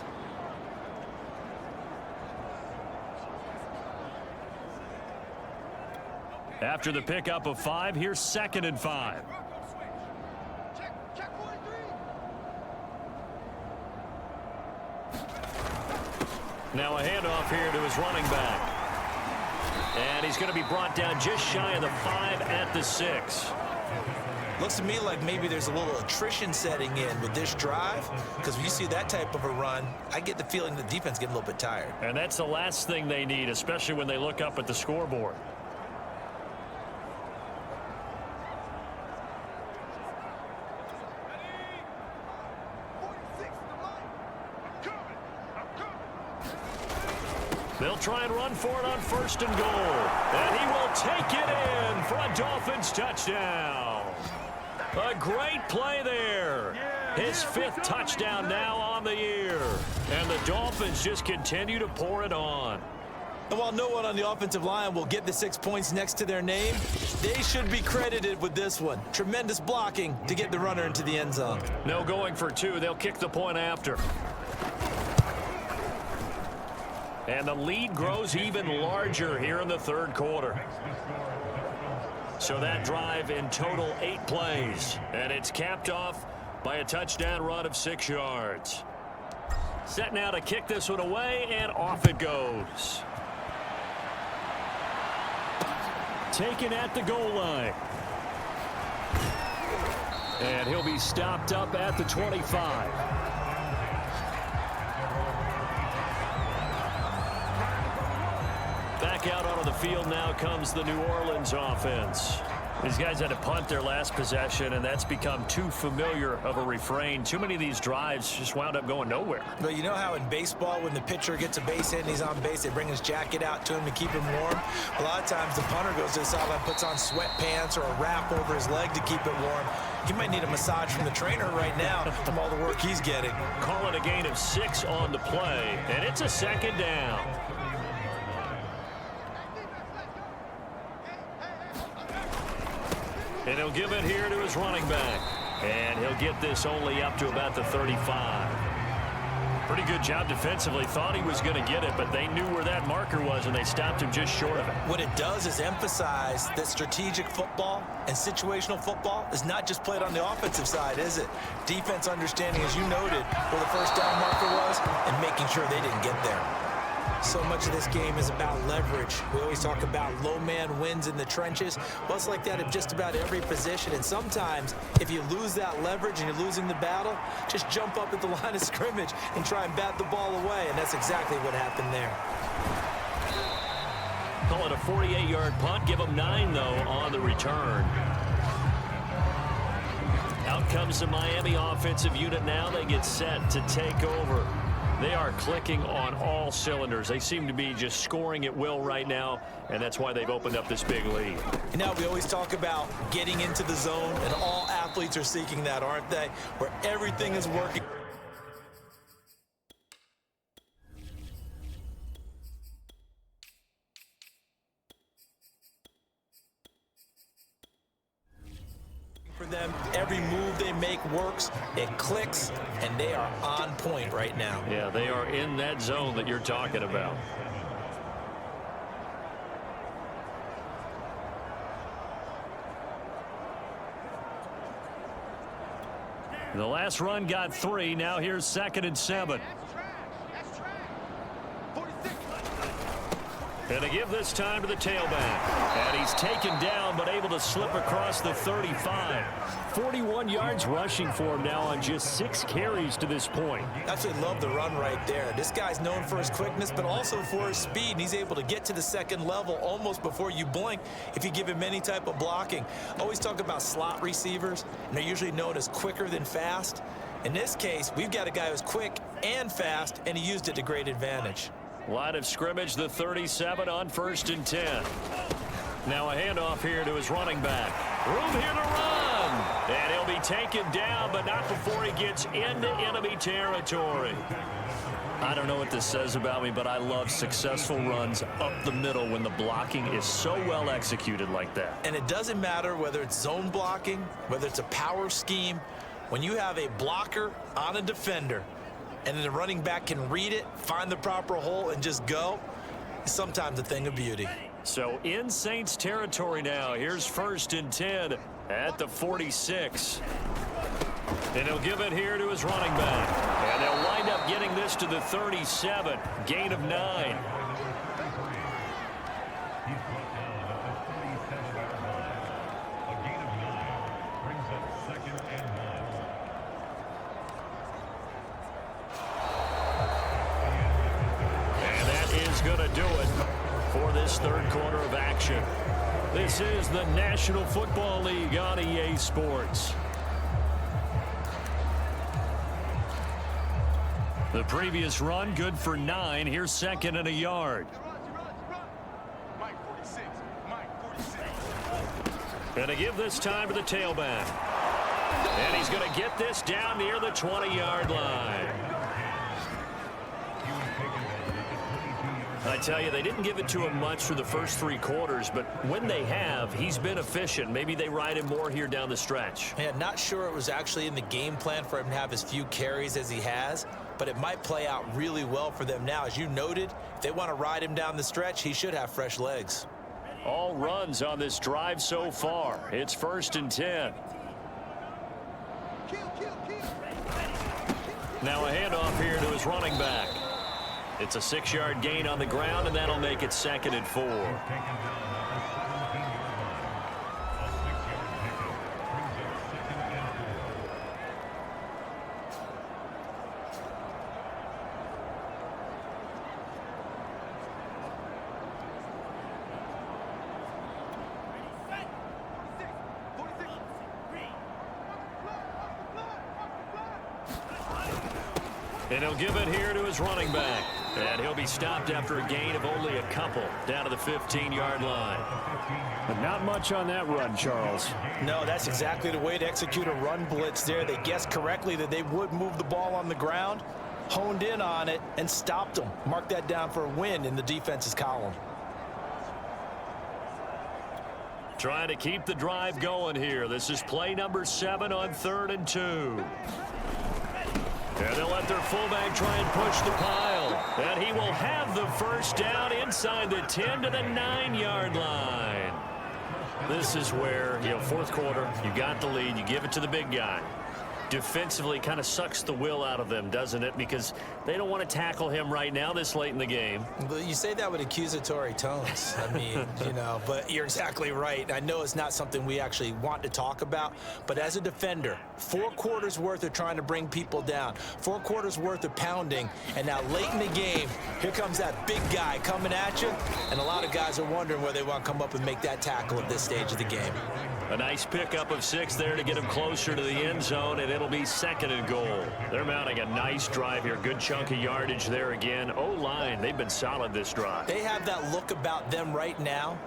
After the pickup of 5, here's 2nd and 5. Now a handoff here to his running back. And he's going to be brought down just shy of the 5 at the 6. Looks to me like maybe there's a little attrition setting in with this drive, because when you see that type of a run, I get the feeling the defense getting a little bit tired. And that's the last thing they need, especially when they look up at the scoreboard. They'll try and run for it on 1st and goal. And he will take it in for a Dolphins touchdown. A great play there. His 5th touchdown now on the year. And the Dolphins just continue to pour it on. And while no one on the offensive line will get the 6 points next to their name, they should be credited with this one. Tremendous blocking to get the runner into the end zone. No going for 2. They'll kick the point after. And the lead grows even larger here in the 3rd quarter. So that drive in total 8 plays. And it's capped off by a touchdown run of 6 yards. Set now to kick this one away, and off it goes. Taken at the goal line. And he'll be stopped up at the 25. Back out onto the field now comes the New Orleans offense. These guys had to punt their last possession, and that's become too familiar of a refrain. Too many of these drives just wound up going nowhere. But you know how in baseball, when the pitcher gets a base hit and he's on base, they bring his jacket out to him to keep him warm? A lot of times the punter goes to the sideline, puts on sweatpants or a wrap over his leg to keep it warm. He might need a massage from the trainer right now from all the work he's getting. Call it a gain of 6 on the play, and it's a 2nd down. And he'll give it here to his running back. And he'll get this only up to about the 35. Pretty good job defensively. Thought he was going to get it, but they knew where that marker was, and they stopped him just short of it. What it does is emphasize that strategic football and situational football is not just played on the offensive side, is it? Defense understanding, as you noted, where the first down marker was and making sure they didn't get there. So much of this game is about leverage. We always talk about low man wins in the trenches. Well, it's like that in just about every position. And sometimes, if you lose that leverage and you're losing the battle, just jump up at the line of scrimmage and try and bat the ball away. And that's exactly what happened there. Call it a 48-yard punt. Give them 9, though, on the return. Out comes the Miami offensive unit now. They get set to take over. They are clicking on all cylinders. They seem to be just scoring at will right now, and that's why they've opened up this big lead. And now we always talk about getting into the zone, and all athletes are seeking that, aren't they? Where everything is working. For them, every move they make works, it clicks, and they are on point right now. Yeah, they are in that zone that you're talking about. The last run got 3. Now here's 2nd and 7. And they give this time to the tailback. And he's taken down, but able to slip across the 35. 41 yards rushing for him now on just 6 carries to this point. Absolutely love the run right there. This guy's known for his quickness, but also for his speed. And he's able to get to the second level almost before you blink if you give him any type of blocking. Always talk about slot receivers, and they're usually known as quicker than fast. In this case, we've got a guy who's quick and fast, and he used it to great advantage. Line of scrimmage, the 37 on 1st and 10. Now a handoff here to his running back. Room here to run. And he'll be taken down, but not before he gets into enemy territory. I don't know what this says about me, but I love successful runs up the middle when the blocking is so well executed like that. And it doesn't matter whether it's zone blocking, whether it's a power scheme. When you have a blocker on a defender, and then the running back can read it, find the proper hole, and just go, it's sometimes a thing of beauty. So in Saints territory now. Here's 1st and 10 at the 46. And he'll give it here to his running back. And they'll wind up getting this to the 37. Gain of 9. Going to do it for this 3rd quarter of action. This is the National Football League on EA Sports. The previous run good for 9. Here's 2nd and a yard. Mike 46. Mike 46. And to give this time to the tailback. And he's going to get this down near the 20-yard line. I tell you, they didn't give it to him much for the first 3 quarters, but when they have, he's been efficient. Maybe they ride him more here down the stretch. Yeah, not sure it was actually in the game plan for him to have as few carries as he has, but it might play out really well for them now. As you noted, if they want to ride him down the stretch, he should have fresh legs. All runs on this drive so far. It's 1st and 10. Now a handoff here to his running back. It's a 6-yard gain on the ground, and that'll make it 2nd and 4. And he'll give it here to his running back. And he'll be stopped after a gain of only a couple down to the 15-yard line. But not much on that run, Charles. No, that's exactly the way to execute a run blitz there. They guessed correctly that they would move the ball on the ground, honed in on it, and stopped them. Mark that down for a win in the defense's column. Trying to keep the drive going here. This is play number 7 on 3rd and 2. And they'll let their fullback try and push the pile. And he will have the first down inside the 10 to the 9-yard line. This is where, fourth quarter, you got the lead, you give it to the big guy. Defensively kind of sucks the will out of them, doesn't it? Because they don't want to tackle him right now this late in the game. But you say that with accusatory tones. I mean, but you're exactly right. I know it's not something we actually want to talk about, but as a defender, 4 quarters worth of trying to bring people down, 4 quarters worth of pounding, and now late in the game, here comes that big guy coming at you, and a lot of guys are wondering where they want to come up and make that tackle at this stage of the game. A nice pickup of 6 there to get him closer to the end zone, and it'll be 2nd and goal. They're mounting a nice drive here. Good chunk of yardage there again. O-line, they've been solid this drive. They have that look about them right now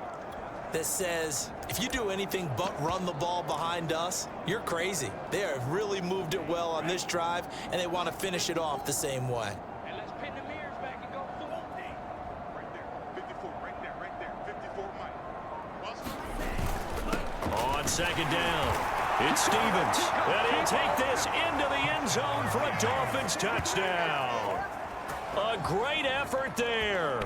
that says, if you do anything but run the ball behind us, you're crazy. They have really moved it well on this drive, and they want to finish it off the same way. And let's pin the mirrors back and go full. Right there, 54, right there, 54, Mike. On 2nd down, it's Stevens. And he'll take this into the end zone for a Dolphins touchdown. A great effort there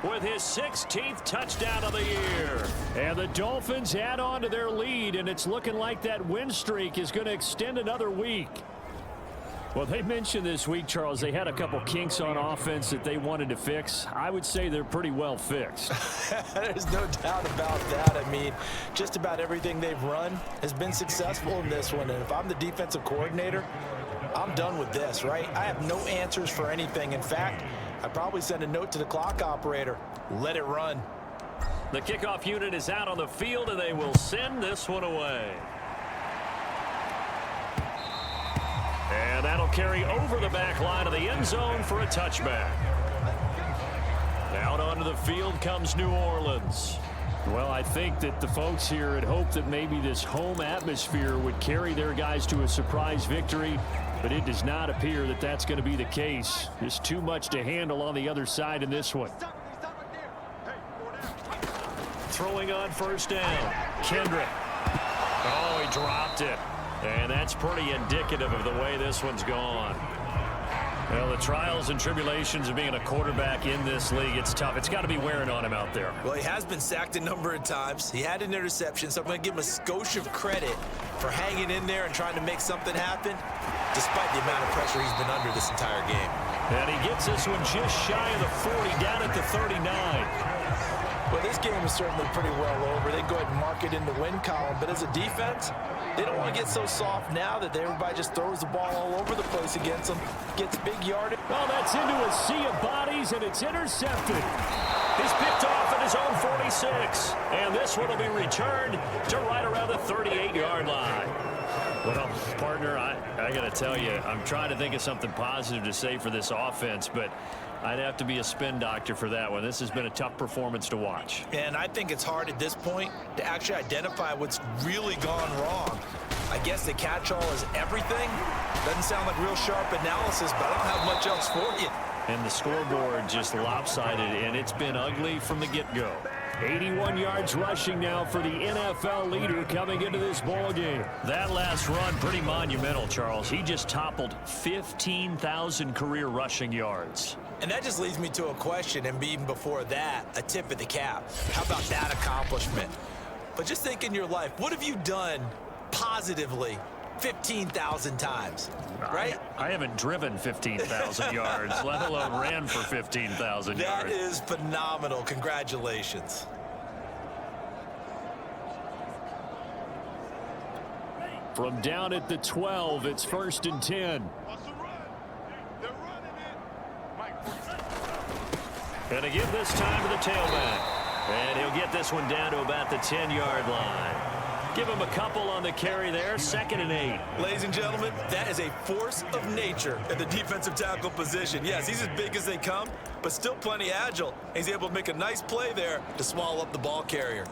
with his 16th touchdown of the year. And the Dolphins add on to their lead, and it's looking like that win streak is going to extend another week. Well, they mentioned this week, Charles, they had a couple kinks on offense that they wanted to fix. I would say they're pretty well fixed. There's no doubt about that. I mean, just about everything they've run has been successful in this one. And if I'm the defensive coordinator, I'm done with this, right? I have no answers for anything. In fact, I'd probably send a note to the clock operator. Let it run. The kickoff unit is out on the field, and they will send this one away. And that'll carry over the back line of the end zone for a touchback. Out onto the field comes New Orleans. Well, I think that the folks here had hoped that maybe this home atmosphere would carry their guys to a surprise victory, but it does not appear that that's going to be the case. There's too much to handle on the other side in this one. Throwing on 1st down, Kendrick. Oh, he dropped it. And that's pretty indicative of the way this one's gone. Well, the trials and tribulations of being a quarterback in this league, it's tough. It's got to be wearing on him out there. Well, he has been sacked a number of times. He had an interception, so I'm going to give him a skosh of credit for hanging in there and trying to make something happen, despite the amount of pressure he's been under this entire game. And he gets this one just shy of the 40, down at the 39. Well, this game is certainly pretty well over. They go ahead and mark it in the win column, but as a defense, they don't want to get so soft now that everybody just throws the ball all over the place against them, gets big yardage. Well, that's into a sea of bodies, and it's intercepted. He's picked off at his own 46, and this one will be returned to right around the 38-yard line. Well, partner, I got to tell you, I'm trying to think of something positive to say for this offense, but I'd have to be a spin doctor for that one. This has been a tough performance to watch. And I think it's hard at this point to actually identify what's really gone wrong. I guess the catch-all is everything. Doesn't sound like real sharp analysis, but I don't have much else for you. And the scoreboard just lopsided, and it's been ugly from the get-go. 81 yards rushing now for the NFL leader coming into this ball game. That last run, pretty monumental, Charles. He just toppled 15,000 career rushing yards. And that just leads me to a question, and even before that, a tip of the cap. How about that accomplishment? But just think in your life, what have you done positively 15,000 times, right? I haven't driven 15,000 yards, let alone ran for 15,000 yards. That is phenomenal. Congratulations. From down at the 12, it's 1st and 10. And to give this time to the tailback. And he'll get this one down to about the 10-yard line. Give him a couple on the carry there, 2nd and 8. Ladies and gentlemen, that is a force of nature at the defensive tackle position. Yes, he's as big as they come, but still plenty agile. He's able to make a nice play there to swallow up the ball carrier.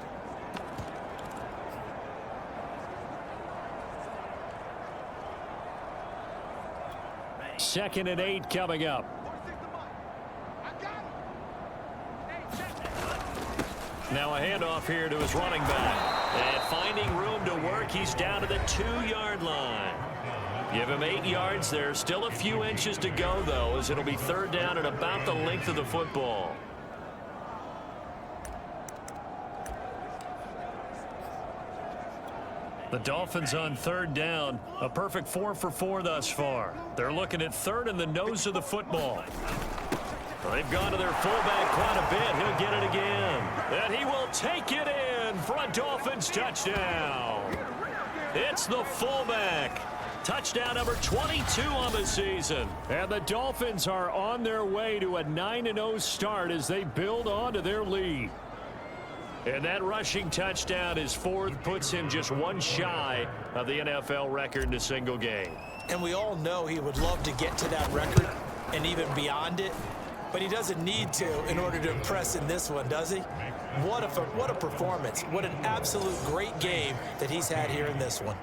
Second and 8 coming up. Now a handoff here to his running back. And finding room to work mark. He's down to the 2-yard line. Give him 8 yards there. Still a few inches to go, though, as it'll be third down at about the length of the football. The Dolphins on third down. A perfect 4 for 4 thus far. They're looking at third in the nose of the football. They've gone to their fullback quite a bit. He'll get it again. And he will take it in for a Dolphins touchdown. It's the fullback. Touchdown number 22 on the season. And the Dolphins are on their way to a 9-0 start as they build on to their lead. And that rushing touchdown, his fourth, puts him just one shy of the NFL record in a single game. And we all know he would love to get to that record and even beyond it. But he doesn't need to in order to impress in this one, does he? What a performance. What an absolute great game that he's had here in this one.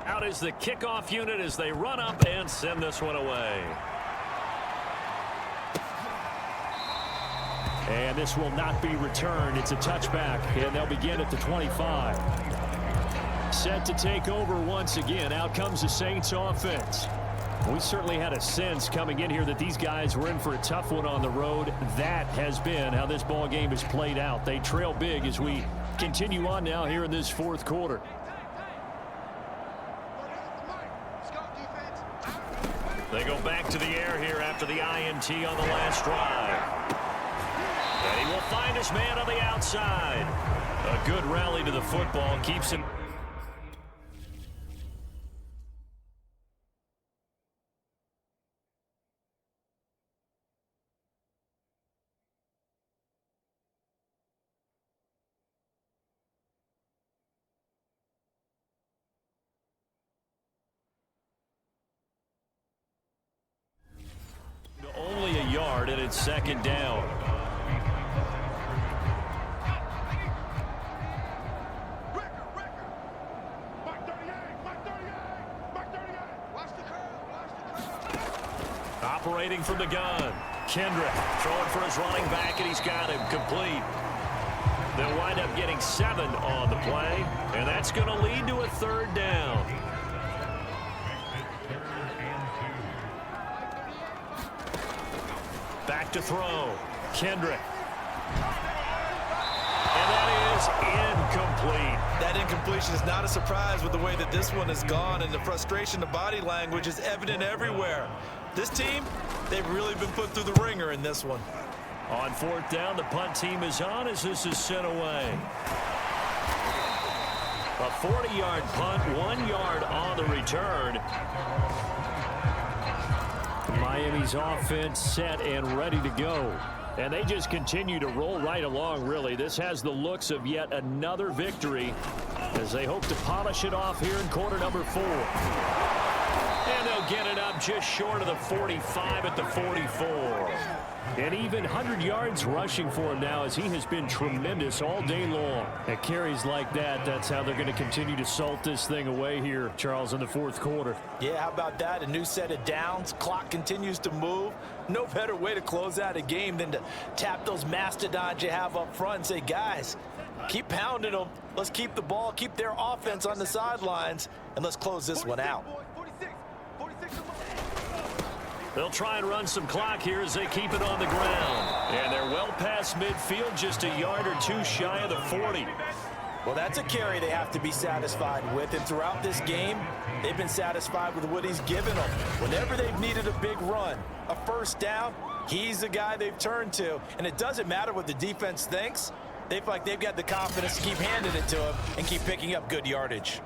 Out is the kickoff unit as they run up and send this one away. And this will not be returned. It's a touchback, and they'll begin at the 25. Set to take over once again. Out comes the Saints offense. We certainly had a sense coming in here that these guys were in for a tough one on the road. That has been how this ball game has played out. They trail big as we continue on now here in this fourth quarter. They go back to the air here after the INT on the last drive. And he will find his man on the outside. A good rally to the football keeps him. Only a yard, and it's second down. Operating from the gun. Kendrick throwing for his running back, and he's got him complete. They'll wind up getting 7 on the play, and that's going to lead to a third down. Back to throw. Kendrick. And that is incomplete. That incompletion is not a surprise with the way that this one has gone, and the frustration, the body language is evident everywhere. This team, they've really been put through the ringer in this one. On fourth down, the punt team is on as this is sent away. A 40-yard punt, 1 yard on the return. Miami's offense set and ready to go. And they just continue to roll right along, really. This has the looks of yet another victory as they hope to polish it off here in quarter number 4. And they'll get it up just short of the 45 at the 44. And even 100 yards rushing for him now as he has been tremendous all day long. At carries like that, that's how they're going to continue to salt this thing away here, Charles, in the fourth quarter. Yeah, how about that? A new set of downs. Clock continues to move. No better way to close out a game than to tap those mastodons you have up front and say, guys, keep pounding them. Let's keep the ball, keep their offense on the sidelines, and let's close this one out. They'll try and run some clock here as they keep it on the ground. And they're well past midfield, just a yard or 2 shy of the 40. Well, that's a carry they have to be satisfied with. And throughout this game, they've been satisfied with what he's given them. Whenever they've needed a big run, a first down, he's the guy they've turned to. And it doesn't matter what the defense thinks. They feel like they've got the confidence to keep handing it to him and keep picking up good yardage.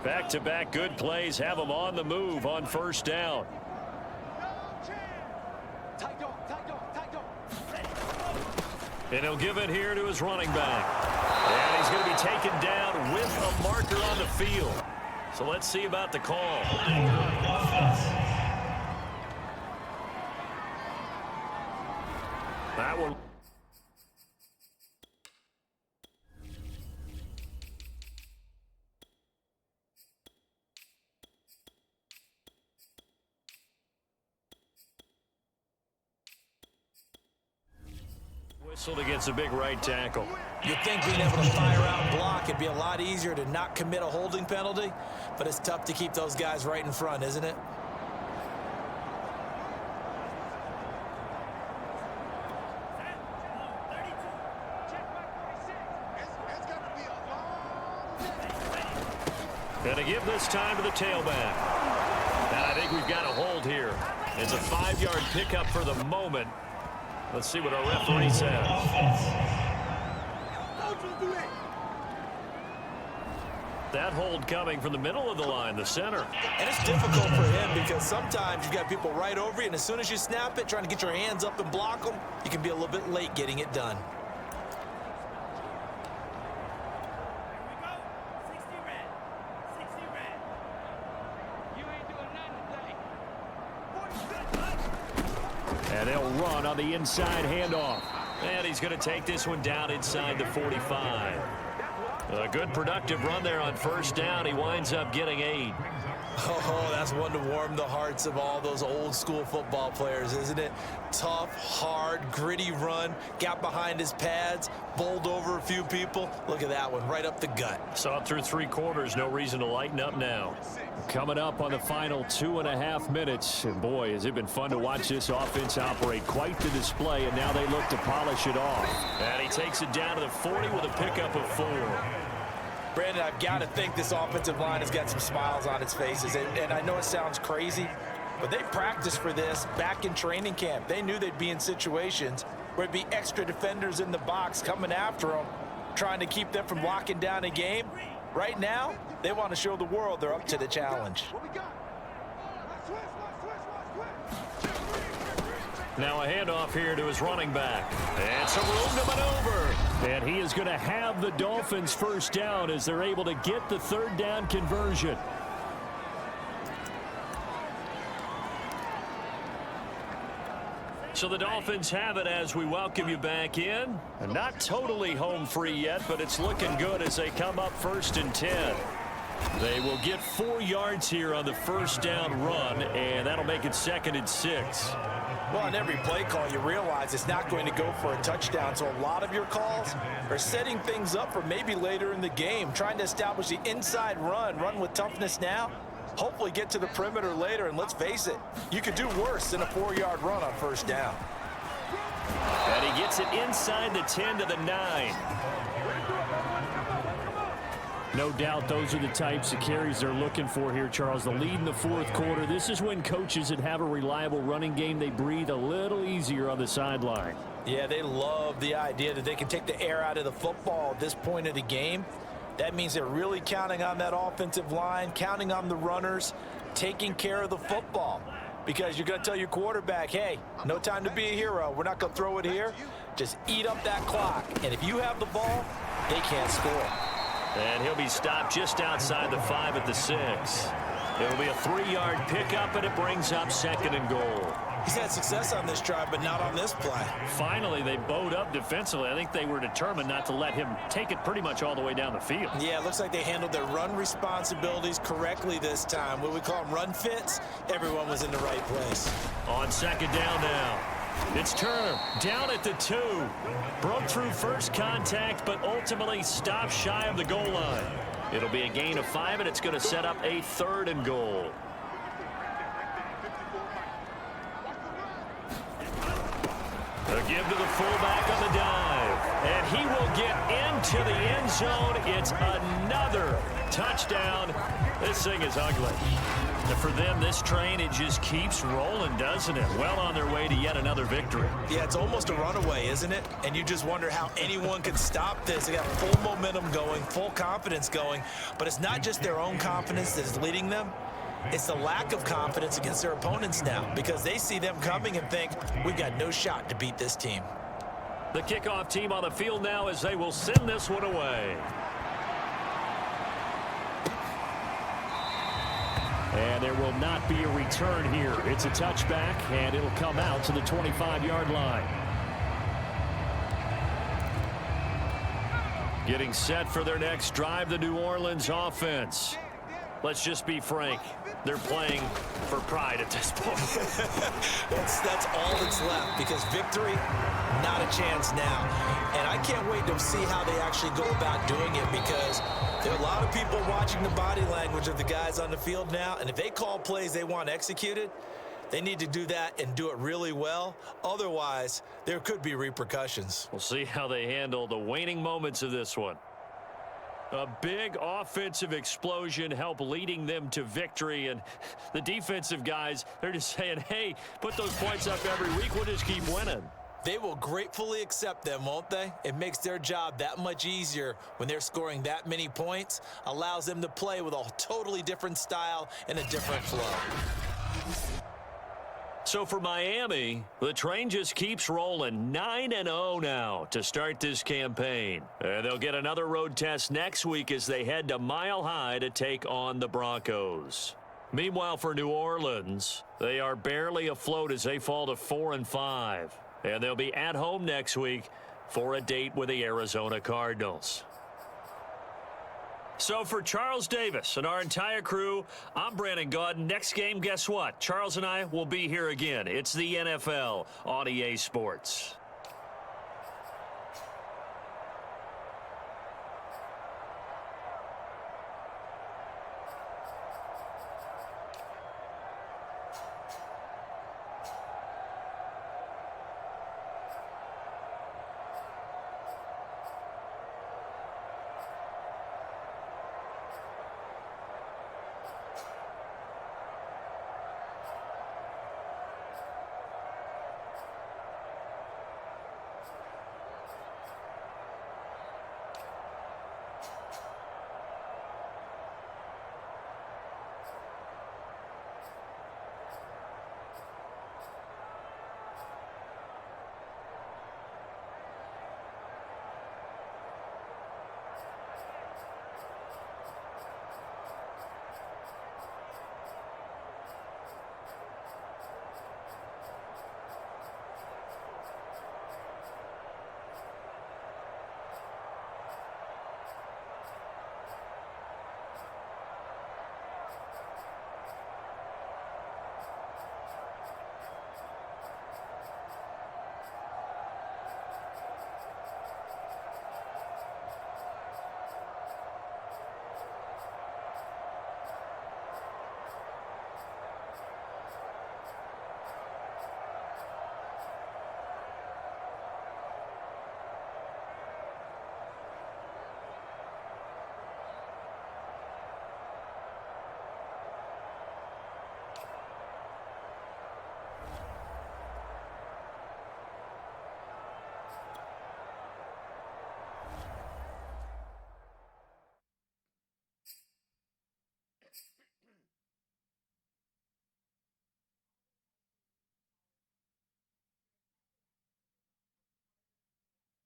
Back-to-back good plays have them on the move on first down. And he'll give it here to his running back. And he's going to be taken down with a marker on the field. So let's see about the call. That one. Whistled against a big right tackle. You'd think being able to fire out and block it'd be a lot easier to not commit a holding penalty, but it's tough to keep those guys right in front, isn't it? Going to give this time to the tailback. And I think we've got a hold here. It's a 5-yard pickup for the moment. Let's see what our referee says. That hold coming from the middle of the line, the center. And it's difficult for him because sometimes you've got people right over you, and as soon as you snap it, trying to get your hands up and block them, you can be a little bit late getting it done. And they'll run on the inside handoff. And he's going to take this one down inside the 45. A good productive run there on first down. He winds up getting 8. Oh, that's one to warm the hearts of all those old school football players, isn't it? Tough, hard, gritty run. Got behind his pads, bowled over a few people. Look at that one, right up the gut. Saw it through 3 quarters. No reason to lighten up now. Coming up on the final 2.5 minutes. And boy, has it been fun to watch this offense operate. Quite the display, and now they look to polish it off. And he takes it down to the 40 with a pickup of 4. Brandon, I've got to think this offensive line has got some smiles on its faces. And I know it sounds crazy, but they practiced for this back in training camp. They knew they'd be in situations where it'd be extra defenders in the box coming after them, trying to keep them from locking down a game. Right now, they want to show the world they're up to the challenge. Now a handoff here to his running back. And some room to maneuver. And he is going to have the Dolphins first down as they're able to get the 3rd down conversion. So the Dolphins have it as we welcome you back in. And not totally home free yet, but it's looking good as they come up 1st and 10. They will get 4 yards here on the first down run, and that'll make it 2nd and 6. Well, on every play call, you realize it's not going to go for a touchdown. So a lot of your calls are setting things up for maybe later in the game, trying to establish the inside run with toughness now, hopefully get to the perimeter later. And let's face it, you could do worse than a 4-yard run on first down. And he gets it inside the 10 to the 9. No doubt those are the types of carries they're looking for here, Charles. The lead in the 4th quarter. This is when coaches that have a reliable running game, they breathe a little easier on the sideline. Yeah, they love the idea that they can take the air out of the football at this point of the game. That means they're really counting on that offensive line, counting on the runners, taking care of the football. Because you're going to tell your quarterback, hey, no time to be a hero. We're not going to throw it here. Just eat up that clock. And if you have the ball, they can't score. And he'll be stopped just outside the 5 at the 6. It'll be a 3-yard pickup, and it brings up 2nd and goal. He's had success on this drive, but not on this play. Finally, they bowed up defensively. I think they were determined not to let him take it pretty much all the way down the field. Yeah, it looks like they handled their run responsibilities correctly this time. What we call them run fits, everyone was in the right place. On 2nd down now. It's Turner down at the 2. Broke through first contact, but ultimately stopped shy of the goal line. It'll be a gain of 5, and it's going to set up a 3rd and goal. A give to the fullback on the dive. And he will get into the end zone. It's another touchdown. This thing is ugly. And for them, this train, it just keeps rolling, doesn't it? Well on their way to yet another victory. Yeah, it's almost a runaway, isn't it? And you just wonder how anyone could stop this. They got full momentum going, full confidence going. But it's not just their own confidence that's leading them. It's the lack of confidence against their opponents now, because they see them coming and think, we've got no shot to beat this team. The kickoff team on the field now as they will send this one away. And there will not be a return here. It's a touchback, and it'll come out to the 25-yard line. Getting set for their next drive, the New Orleans offense. let's just be frank. They're playing for pride at this point. That's all that's left, because victory, not a chance now. And I can't wait to see how they actually go about doing it, because there are a lot of people watching the body language of the guys on the field now, and if they call plays they want executed, they need to do that and do it really well. Otherwise, there could be repercussions. We'll see how they handle the waning moments of this one. A big offensive explosion helped leading them to victory, and the defensive guys, they're just saying, hey, put those points up every week, we'll just keep winning. They will gratefully accept them, won't they? It makes their job that much easier when they're scoring that many points, allows them to play with a totally different style and a different flow. So for Miami, the train just keeps rolling. 9-0 now to start this campaign. They'll get another road test next week as they head to Mile High to take on the Broncos. Meanwhile, for New Orleans, they are barely afloat as they fall to 4-5. And they'll be at home next week for a date with the Arizona Cardinals. So for Charles Davis and our entire crew, I'm Brandon Gaudin. Next game, guess what? Charles and I will be here again. It's the NFL on EA Sports.